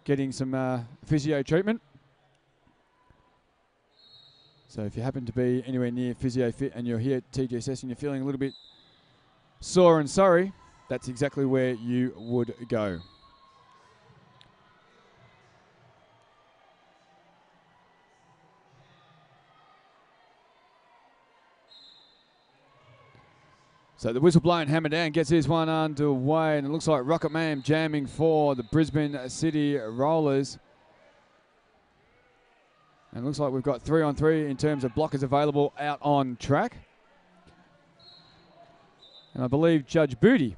getting some physio treatment. So if you happen to be anywhere near Physio Fit and you're here at TGSS and you're feeling a little bit sore and sorry, that's exactly where you would go. So the whistle blown, hammer down, gets this one underway, and it looks like Rocket Man jamming for the Brisbane City Rollers. And it looks like we've got 3-on-3 in terms of blockers available out on track. And I believe Judge Booty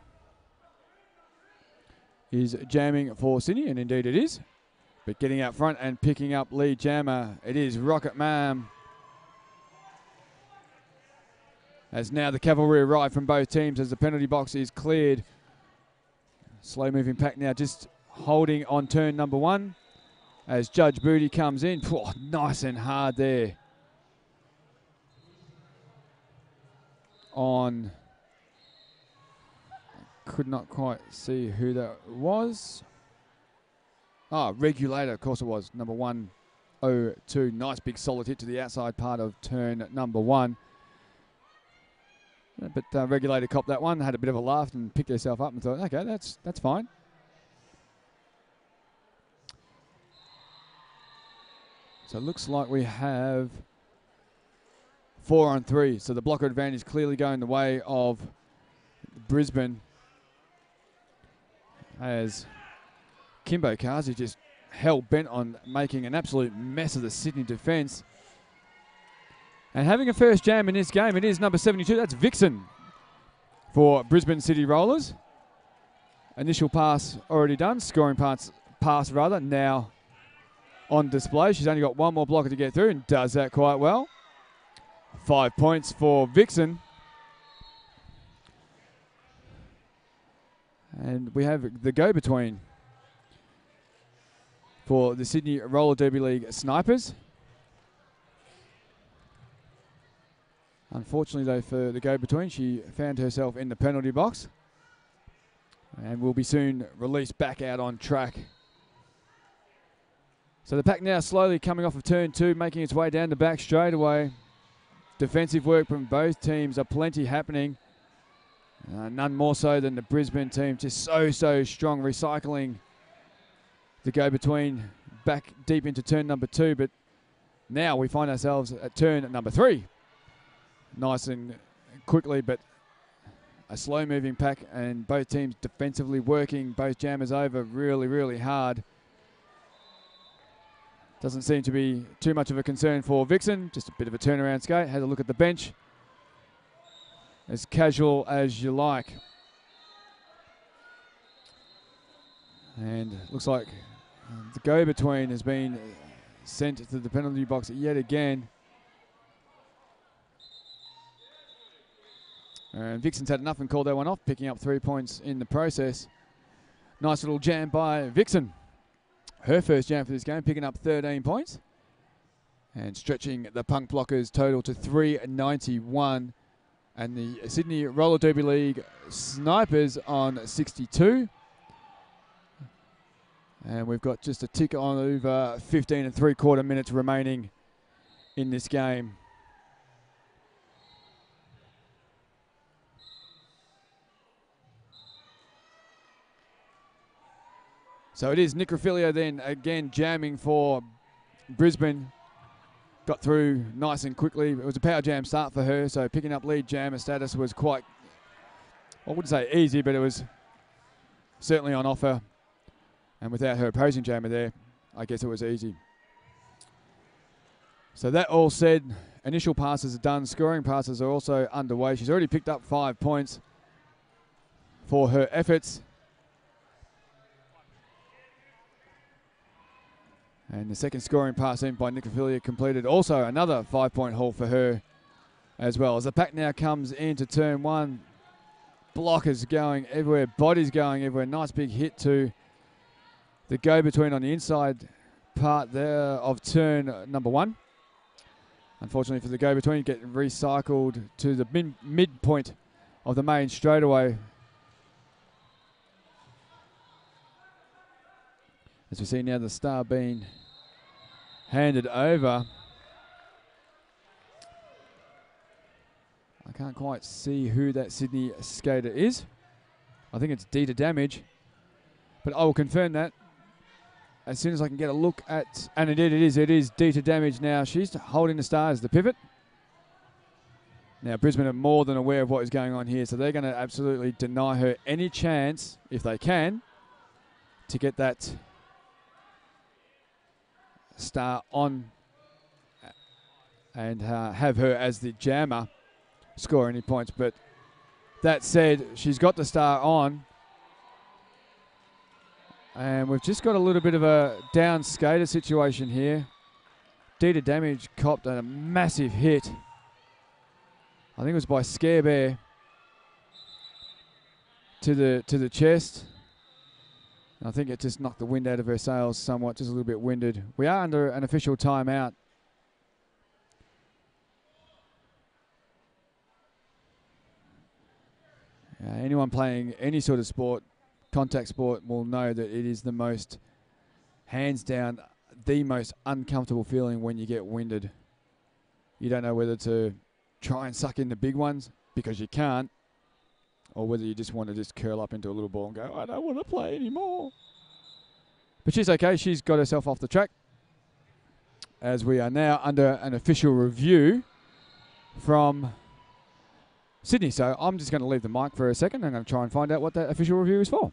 is jamming for Sydney, and indeed it is. But getting out front and picking up lead jammer, it is Rocket Man. As now the cavalry arrive from both teams as the penalty box is cleared. Slow moving pack now just holding on turn number 1 as Judge Booty comes in. Oh, nice and hard there on, could not quite see who that was. Regulator, of course it was, number 102. Nice big solid hit to the outside part of turn number 1. But Regulator copped that one, had a bit of a laugh and picked herself up and thought, okay, that's fine. So it looks like we have 4-on-3. So the blocker advantage clearly going the way of Brisbane, as Kimbo Kazi just hell-bent on making an absolute mess of the Sydney defence. And having a first jam in this game, it is number 72. That's Vixen for Brisbane City Rollers. Initial pass already done. Scoring pass now on display. She's only got one more blocker to get through and does that quite well. 5 points for Vixen. And we have the go-between for the Sydney Roller Derby League Snipers. Unfortunately, though, for the go-between, she found herself in the penalty box and will be soon released back out on track. So the pack now slowly coming off of turn 2, making its way down the back straightaway. Defensive work from both teams are plenty happening. None more so than the Brisbane team, just so strong, recycling the go-between back deep into turn number 2. But now we find ourselves at turn number 3. Nice and quickly, but a slow-moving pack, and both teams defensively working both jammers over really hard. Doesn't seem to be too much of a concern for Vixen. Just a bit of a turnaround skate. Had a look at the bench. As casual as you like. And looks like the go-between has been sent to the penalty box yet again. And Vixen's had enough and called that one off, picking up 3 points in the process. Nice little jam by Vixen. Her first jam for this game, picking up 13 points. And stretching the punk blockers total to 391. And the Sydney Roller Derby League Snipers on 62. And we've got just a tick on over 15 3/4 minutes remaining in this game. So it is Necrophilia then again jamming for Brisbane. Got through nice and quickly. It was a power jam start for her, so picking up lead jammer status was quite, I wouldn't say easy, but it was certainly on offer. And without her opposing jammer there, I guess it was easy. So that all said, initial passes are done. Scoring passes are also underway. She's already picked up 5 points for her efforts. And the second scoring pass in by Necrophilia completed. Also another 5-point haul for her as well. As the pack now comes into turn 1. Blockers going everywhere. Bodies going everywhere. Nice big hit to the go-between on the inside part there of turn number 1. Unfortunately for the go-between, get recycled to the midpoint of the main straightaway. As we see now the star being handed over. I can't quite see who that Sydney skater is. I think it's D2 Damage, but I will confirm that as soon as I can get a look at, and indeed it is D2 Damage now. She's holding the star as the pivot. Now, Brisbane are more than aware of what is going on here, so they're going to absolutely deny her any chance, if they can, to get that star on and have her as the jammer score any points. But that said, she's got the star on, and we've just got a little bit of a down skater situation here. D2 Damage copped a massive hit. I think it was by Scare Bear to the chest. And I think it just knocked the wind out of her sails somewhat, just a little bit winded. We are under an official timeout. Anyone playing any sort of sport, contact sport, will know that it is the most, hands down, the most uncomfortable feeling when you get winded. You don't know whether to try and suck in the big ones because you can't, or whether you just want to just curl up into a little ball and go, I don't want to play anymore. But she's okay. She's got herself off the track, as we are now under an official review from Sydney. So I'm just going to leave the mic for a second. I'm going to try and find out what that official review is for.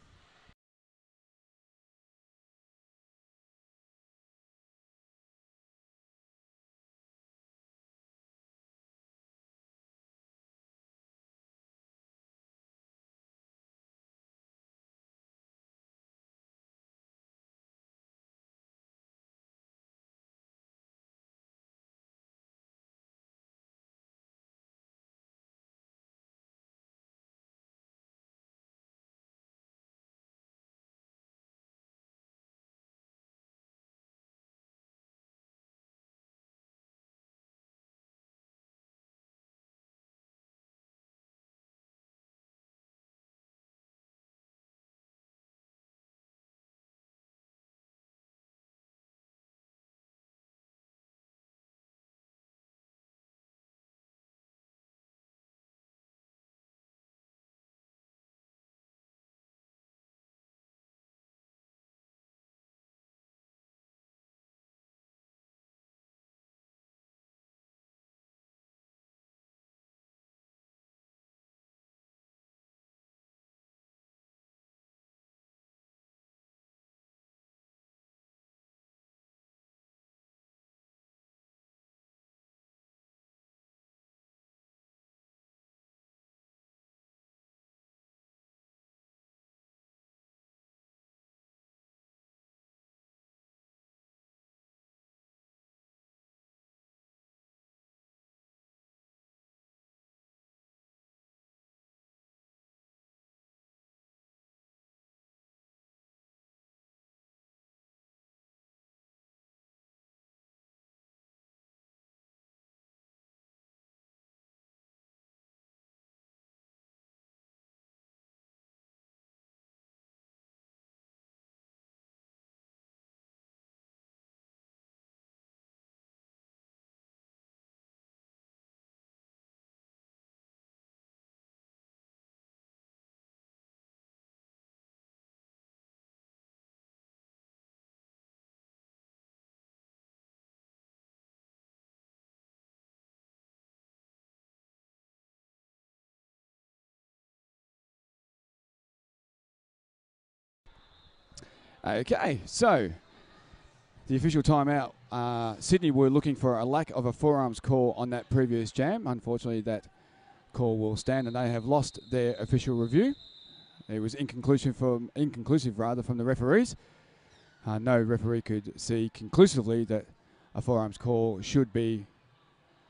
Okay, so the official timeout. Sydney were looking for a lack of a forearms call on that previous jam. Unfortunately, that call will stand, and they have lost their official review. It was inconclusive from the referees. No referee could see conclusively that a forearms call should be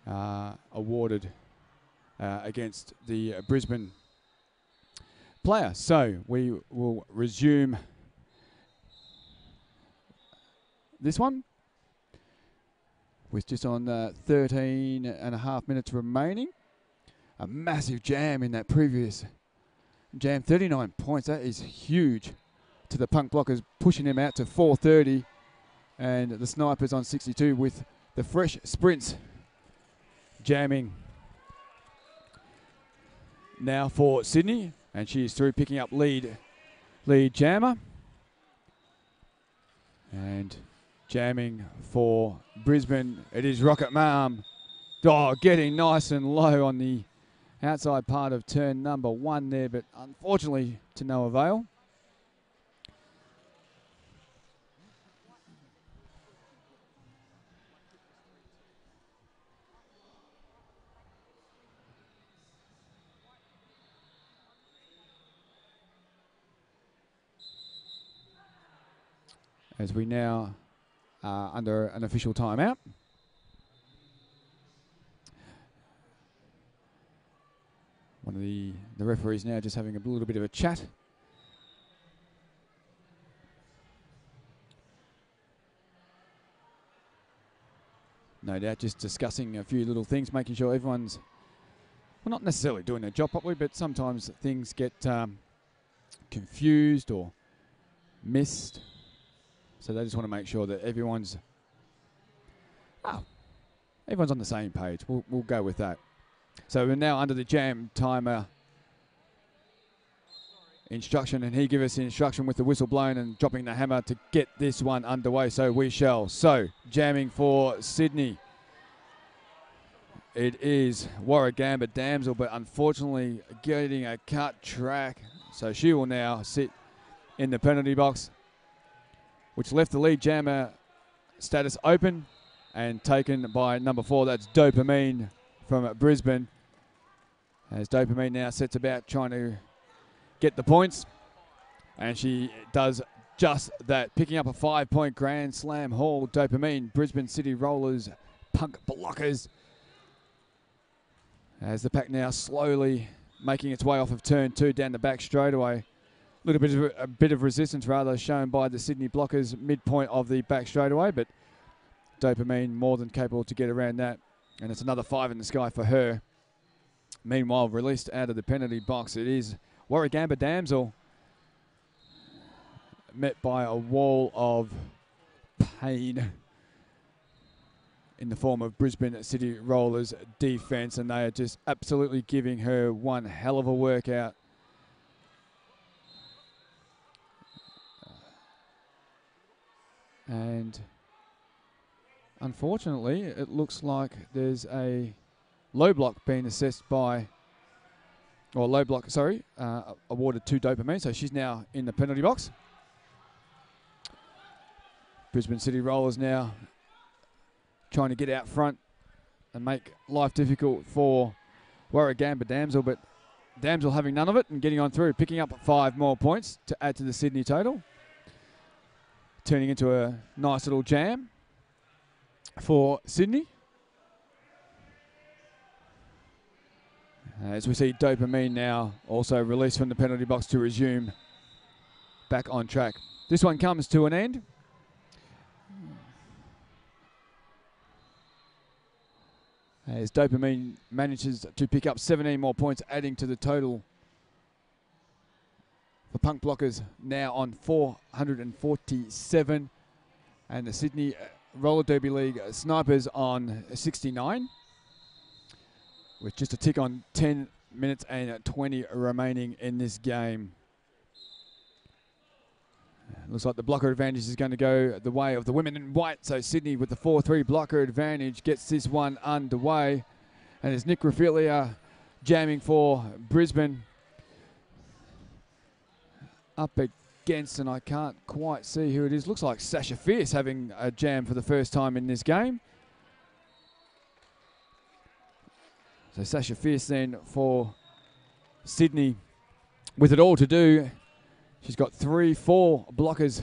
awarded against the Brisbane player. So we will resume this one with just on 13 and a half minutes remaining. A massive jam in that previous jam, 39 points. That is huge to the Punk Blockers, pushing them out to 430, and the Snipers on 62 with the fresh sprints jamming now for Sydney, and she is through, picking up lead jammer, and jamming for Brisbane. It is Rocket Mom. Oh, getting nice and low on the outside part of turn number 1 there, but unfortunately to no avail. As we now are under an official timeout. One of the referees now just having a little bit of a chat. No doubt just discussing a few little things, making sure everyone's, well, not necessarily doing their job properly, but sometimes things get confused or missed. So they just want to make sure that everyone's on the same page. We'll go with that. So we're now under the jam timer instruction, and he gives us the instruction with the whistle blown and dropping the hammer to get this one underway. So we shall. So jamming for Sydney. It is Warragamba Damsel, but unfortunately getting a cut track. So she will now sit in the penalty box, which left the lead jammer status open and taken by number 4. That's Dopamine from Brisbane. As Dopamine now sets about trying to get the points. And she does just that, picking up a 5-point Grand Slam haul. Dopamine, Brisbane City Rollers, Punk Blockers. As the pack now slowly making its way off of turn 2 down the back straightaway. A bit of resistance rather shown by the Sydney Blockers midpoint of the back straightaway, but Dopamine more than capable to get around that, and it's another 5 in the sky for her. Meanwhile, released out of the penalty box, it is Warragamba Damsel, met by a wall of pain in the form of Brisbane City Rollers defence, and they are just absolutely giving her one hell of a workout. And unfortunately, it looks like there's a low block being assessed by, or low block, sorry, awarded to Dopamine. So she's now in the penalty box. Brisbane City Rollers now trying to get out front and make life difficult for Warragamba Damsel, but Damsel having none of it and getting on through, picking up 5 more points to add to the Sydney total. Turning into a nice little jam for Sydney. As we see Dopamine now also released from the penalty box to resume back on track. This one comes to an end. As Dopamine manages to pick up 17 more points, adding to the total for Punk Blockers, now on 447, and the Sydney Roller Derby League Snipers on 69, with just a tick on 10 minutes and 20 remaining in this game. Looks like the blocker advantage is going to go the way of the women in white, so Sydney with the 4-3 blocker advantage gets this one underway, and it's Necrophilia jamming for Brisbane. Up against, and I can't quite see who it is. Looks like Sasha Fierce having a jam for the first time in this game. So Sasha Fierce then for Sydney with it all to do. She's got 3-4 blockers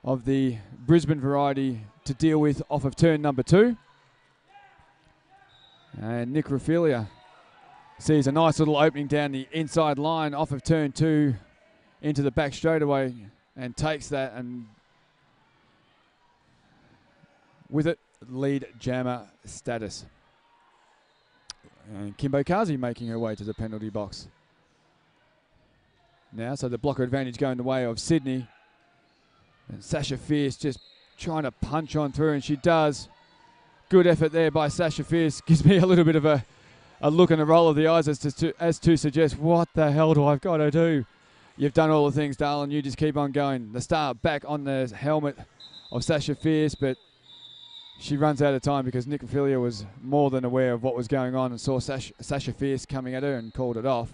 of the Brisbane variety to deal with off of turn number 2. And Necrophilia sees a nice little opening down the inside line off of turn 2 into the back straightaway and takes that, and with it, lead jammer status. And Kimbo Kazi making her way to the penalty box now, so the blocker advantage going the way of Sydney. And Sasha Fierce just trying to punch on through, and she does. Good effort there by Sasha Fierce. Gives me a little bit of a look and a roll of the eyes as to suggest, what the hell do I've got to do? You've done all the things, darling. You just keep on going. The star back on the helmet of Sasha Fierce, but she runs out of time because Necrophilia was more than aware of what was going on and saw Sasha Fierce coming at her and called it off.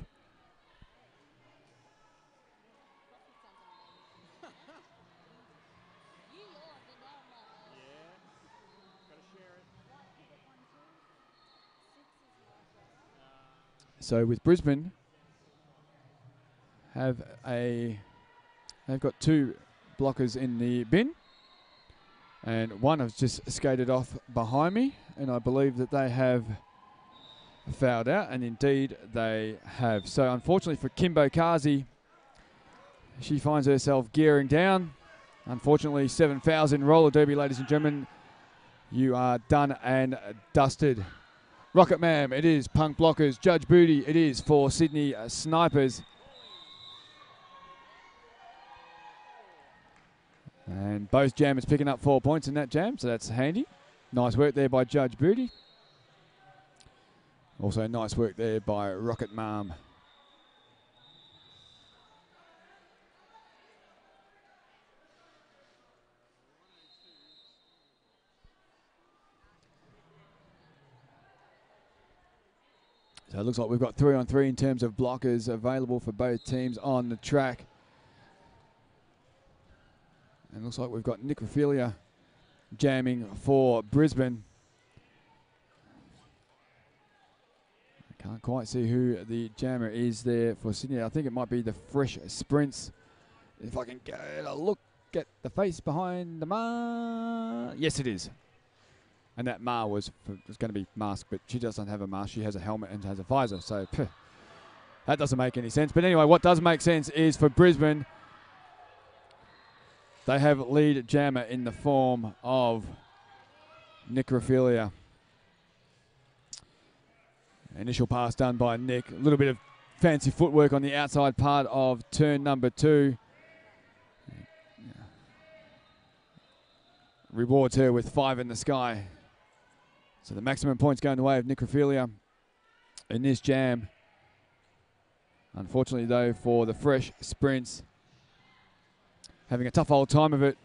So with Brisbane, they've got 2 blockers in the bin, and one has just skated off behind me, and I believe that they have fouled out, and indeed they have. So unfortunately for Kimbo Kazi, she finds herself gearing down. Unfortunately, 7 fouls in roller derby, ladies and gentlemen. You are done and dusted. Rocket Ma'am, it is Punk Blockers. Judge Booty, it is for Sydney Snipers. And both jammers picking up 4 points in that jam, so that's handy. Nice work there by Judge Booty. Also nice work there by Rocket Ma'am. So it looks like we've got 3-on-3 in terms of blockers available for both teams on the track. And it looks like we've got Necrophilia jamming for Brisbane. I can't quite see who the jammer is there for Sydney. I think it might be the Fresh Sprints. If I can get a look at the face behind the Ma. Yes, it is. And that Ma was going to be masked, but she doesn't have a mask. She has a helmet and has a visor. So that doesn't make any sense. But anyway, what does make sense is for Brisbane, they have lead jammer in the form of Necrophilia. Initial pass done by Nick. A little bit of fancy footwork on the outside part of turn number 2. Rewards her with 5 in the sky. So the maximum points going the way of Necrophilia in this jam. Unfortunately, though, for the Fresh Sprints, having a tough old time of it.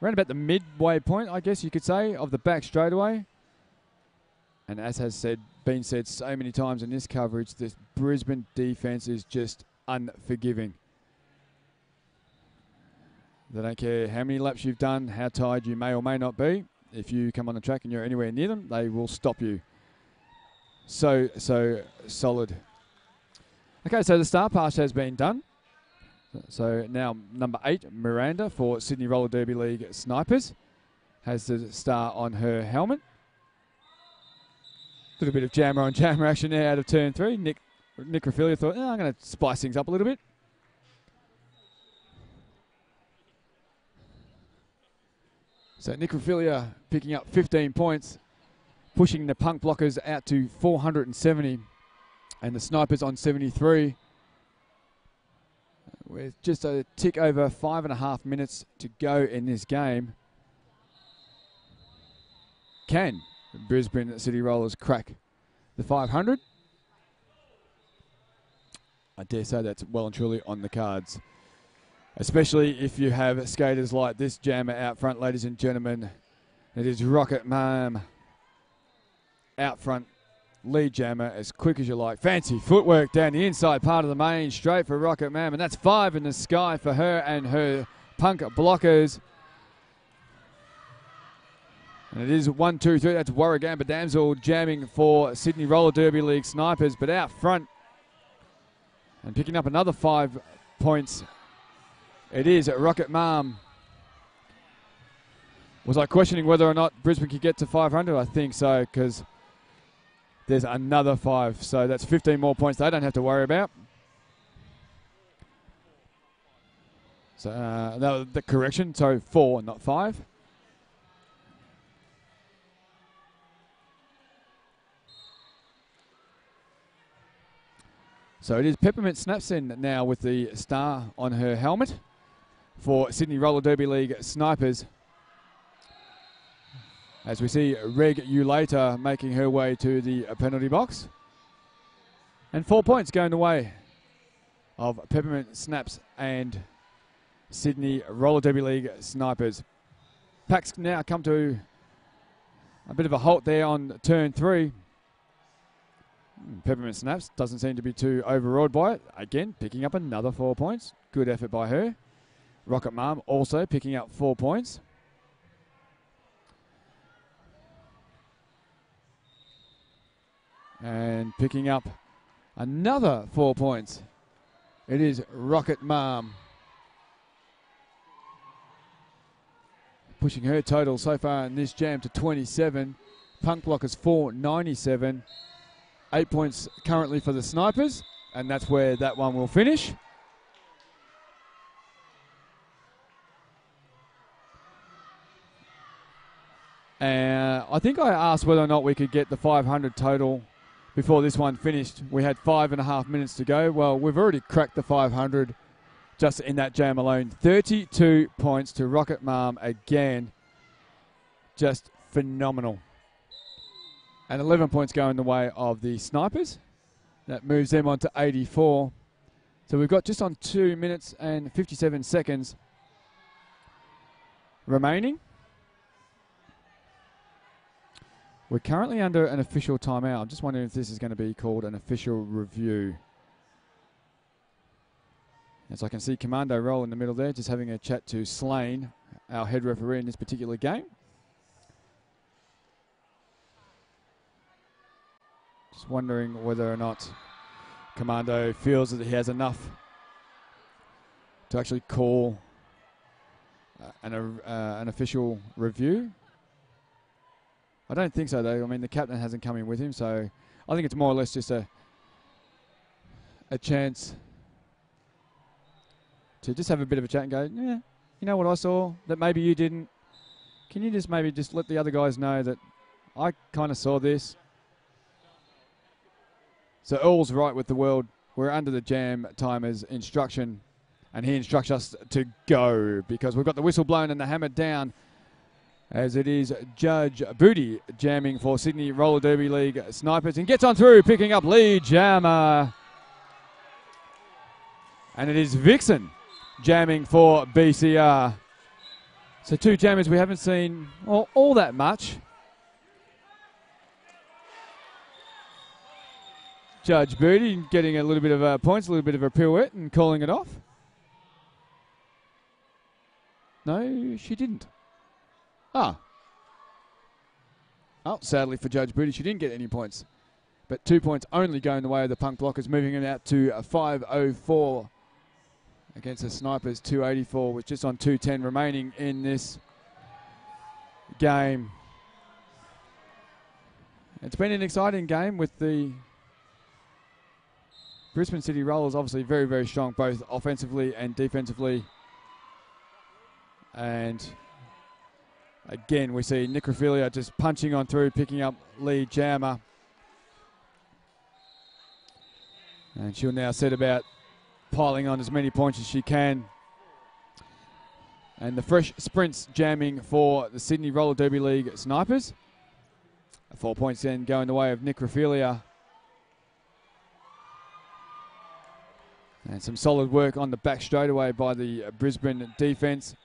Around about the midway point, I guess you could say, of the back straightaway. And as has been said so many times in this coverage, this Brisbane defence is just unforgiving. They don't care how many laps you've done, how tired you may or may not be. If you come on the track and you're anywhere near them, they will stop you. So solid. Okay, so the star pass has been done. So now number 8, Miranda for Sydney Roller Derby League Snipers, has the star on her helmet. A little bit of jammer on jammer action there out of turn 3. Necrophilia thought, I'm going to spice things up a little bit. So Necrophilia picking up 15 points, pushing the Punk Blockers out to 470, and the Snipers on 73. With just a tick over 5.5 minutes to go in this game. Can Brisbane City Rollers crack the 500? I dare say that's well and truly on the cards. Especially if you have skaters like this jammer out front, ladies and gentlemen. It is Rocket Ma'am out front, lead jammer as quick as you like. Fancy footwork down the inside part of the main, straight for Rocket Ma'am, and that's 5 in the sky for her and her Punk Blockers. And it is 1, 2, 3. That's Warragamba Damsel jamming for Sydney Roller Derby League Snipers, but out front and picking up another 5 points. It is Rocket Ma'am. Was I questioning whether or not Brisbane could get to 500? I think so, because there's another 5. So that's 15 more points they don't have to worry about. So no, the correction, so 4, not 5. So it is Peppermint Snapson now with the star on her helmet for Sydney Roller Derby League Snipers. As we see Reg Ulater making her way to the penalty box. And 4 points going the way of Peppermint Snaps and Sydney Roller Derby League Snipers. Packs now come to A bit of a halt there on turn 3. Peppermint Snaps doesn't seem to be too overawed by it. Again, picking up another 4 points. Good effort by her. Rocket Mom also picking up 4 points. And picking up another 4 points. It is Rocket Mom. Pushing her total so far in this jam to 27. Punk Blockers 497. 8 points currently for the Snipers. And that's where that one will finish. I think I asked whether or not we could get the 500 total before this one finished. We had 5.5 minutes to go. Well, we've already cracked the 500 just in that jam alone. 32 points to Rocket Mom again. Just phenomenal. And 11 points go in the way of the Snipers. That moves them on to 84. So we've got just on 2 minutes and 57 seconds remaining. We're currently under an official timeout. I'm just wondering if this is going to be called an official review. As I can see Commando roll in the middle there, just having a chat to Slane, our head referee in this particular game. Just wondering whether or not Commando feels that he has enough to actually call an official review. I don't think so, though. I mean, the captain hasn't come in with him, so I think it's more or less just a chance to just have a bit of a chat and go, yeah, you know what I saw that maybe you didn't? Can you just maybe just let the other guys know that I kind of saw this? So all's right with the world. We're under the jam timer's instruction, and he instructs us to go because we've got the whistle blown and the hammer down, as it is Judge Booty jamming for Sydney Roller Derby League Snipers and gets on through, picking up lead jammer. And it is Vixen jamming for BCR. So 2 jammers we haven't seen all that much. Judge Booty getting a little bit of points, a little bit of a pirouette and calling it off. No, she didn't. Oh, sadly for Judge Booty, she didn't get any points. But 2 points only go in the way of the Punk Blockers, moving it out to 504 against the Snipers 284, with just on 210 remaining in this game. It's been an exciting game with the Brisbane City Rollers obviously very, very strong, both offensively and defensively. And again, we see Necrophilia just punching on through, picking up lead jammer. And she'll now set about piling on as many points as she can. And the fresh sprints jamming for the Sydney Roller Derby League Snipers. 4 points then going the way of Necrophilia. And some solid work on the back straightaway by the Brisbane defence.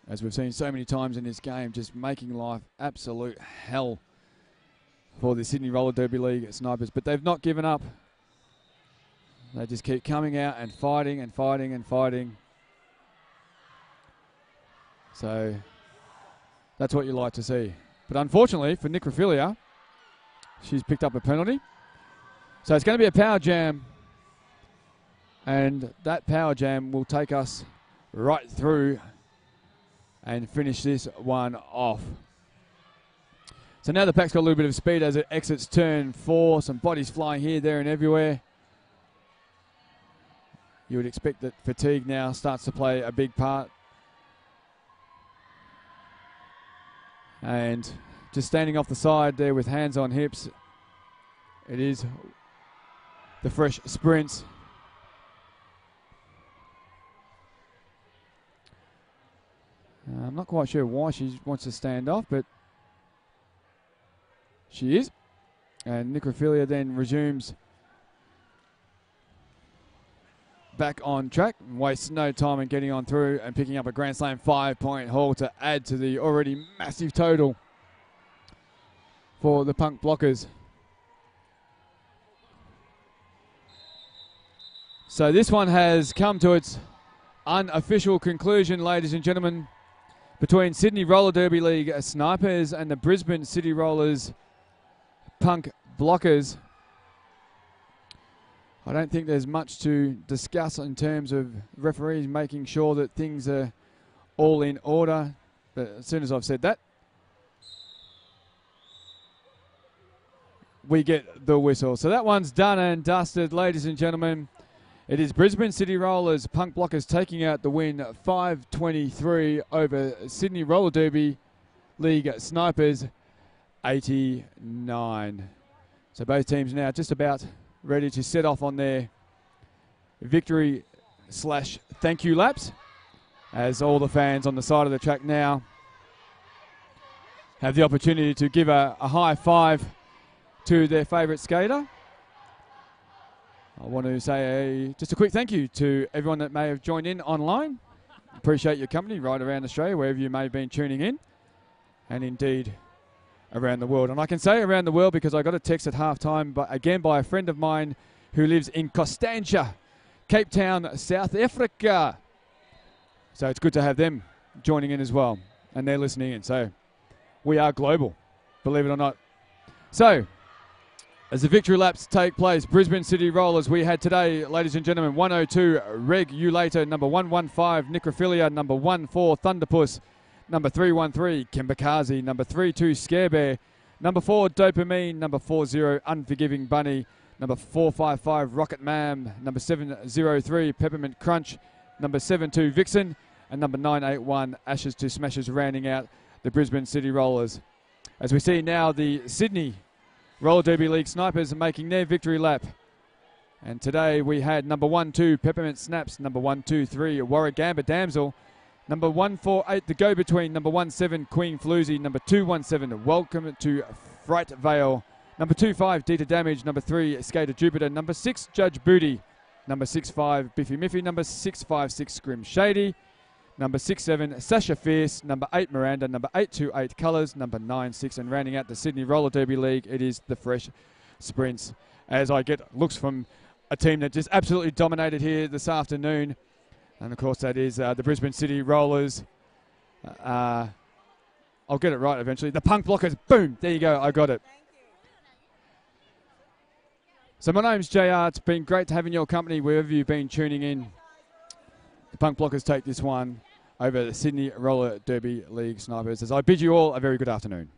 As we've seen so many times in this game, just making life absolute hell for the Sydney Roller Derby League Snipers. But they've not given up. They just keep coming out and fighting and fighting and fighting. So that's what you like to see. But unfortunately for Necrophilia, she's picked up a penalty. So it's going to be a power jam. And that power jam will take us right through and finish this one off. So now the pack's got a little bit of speed as it exits turn 4. Some bodies flying here, there and everywhere. You would expect that fatigue now starts to play a big part. And just standing off the side there with hands on hips, it is the fresh sprints. I'm not quite sure why she wants to stand off, but she is. And Necrophilia then resumes back on track and waste no time in getting on through and picking up a Grand Slam 5-point haul to add to the already massive total for the Punk Blockers. So this one has come to its unofficial conclusion, ladies and gentlemen, between Sydney Roller Derby League Snipers and the Brisbane City Rollers Punk Blockers. I don't think there's much to discuss in terms of referees making sure that things are all in order. But as soon as I've said that, we get the whistle. So that one's done and dusted, ladies and gentlemen. It is Brisbane City Rollers Punk Blockers taking out the win 5-23 over Sydney Roller Derby League Snipers 89. So both teams now just about ready to set off on their victory / thank you laps, as all the fans on the side of the track now have the opportunity to give a high five to their favourite skater. I want to say just a quick thank you to everyone that may have joined in online. Appreciate your company right around Australia, wherever you may have been tuning in, and indeed around the world. And I can say around the world because I got a text at halftime, but again by a friend of mine who lives in Constantia, Cape Town, South Africa. So it's good to have them joining in as well, and they're listening in. So we are global, believe it or not. So as the victory laps take place, Brisbane City Rollers we had today, ladies and gentlemen, 102 Regulator, number 115 Necrophilia, number 14 Thunderpuss, number 313 Kembakazi, number 32 Scarebear, number 4 Dopamine, number 40 Unforgiving Bunny, number 455 Rocket Mam, number 703 Peppermint Crunch, number 72 Vixen, and number 981 Ashes to Smashes, rounding out the Brisbane City Rollers. As we see now, the Sydney Roller Derby League Snipers are making their victory lap. And today we had number 12 Peppermint Snaps, number 123 Warragamba Damsel, number 148 The Go-Between, number 17 Queen Floozy, number 217 Welcome to Fright Vale, number 25 Dita Damage, number 3 Skater Jupiter, number 6 Judge Booty, number 65 Biffy Miffy, number 656 Scrim Shady, number 67 Sasha Fierce, number 8 Miranda, number 828 Colours, number 96, and rounding out the Sydney Roller Derby League, it is the Fresh Sprints. As I get looks from a team that just absolutely dominated here this afternoon, and of course that is the Brisbane City Rollers. I'll get it right eventually. The Punk Blockers, boom, there you go, I got it. So my name's JR, it's been great having your company wherever you've been tuning in. The Punk Blockers take this one over the Sydney Roller Derby League Snipers, as I bid you all a very good afternoon.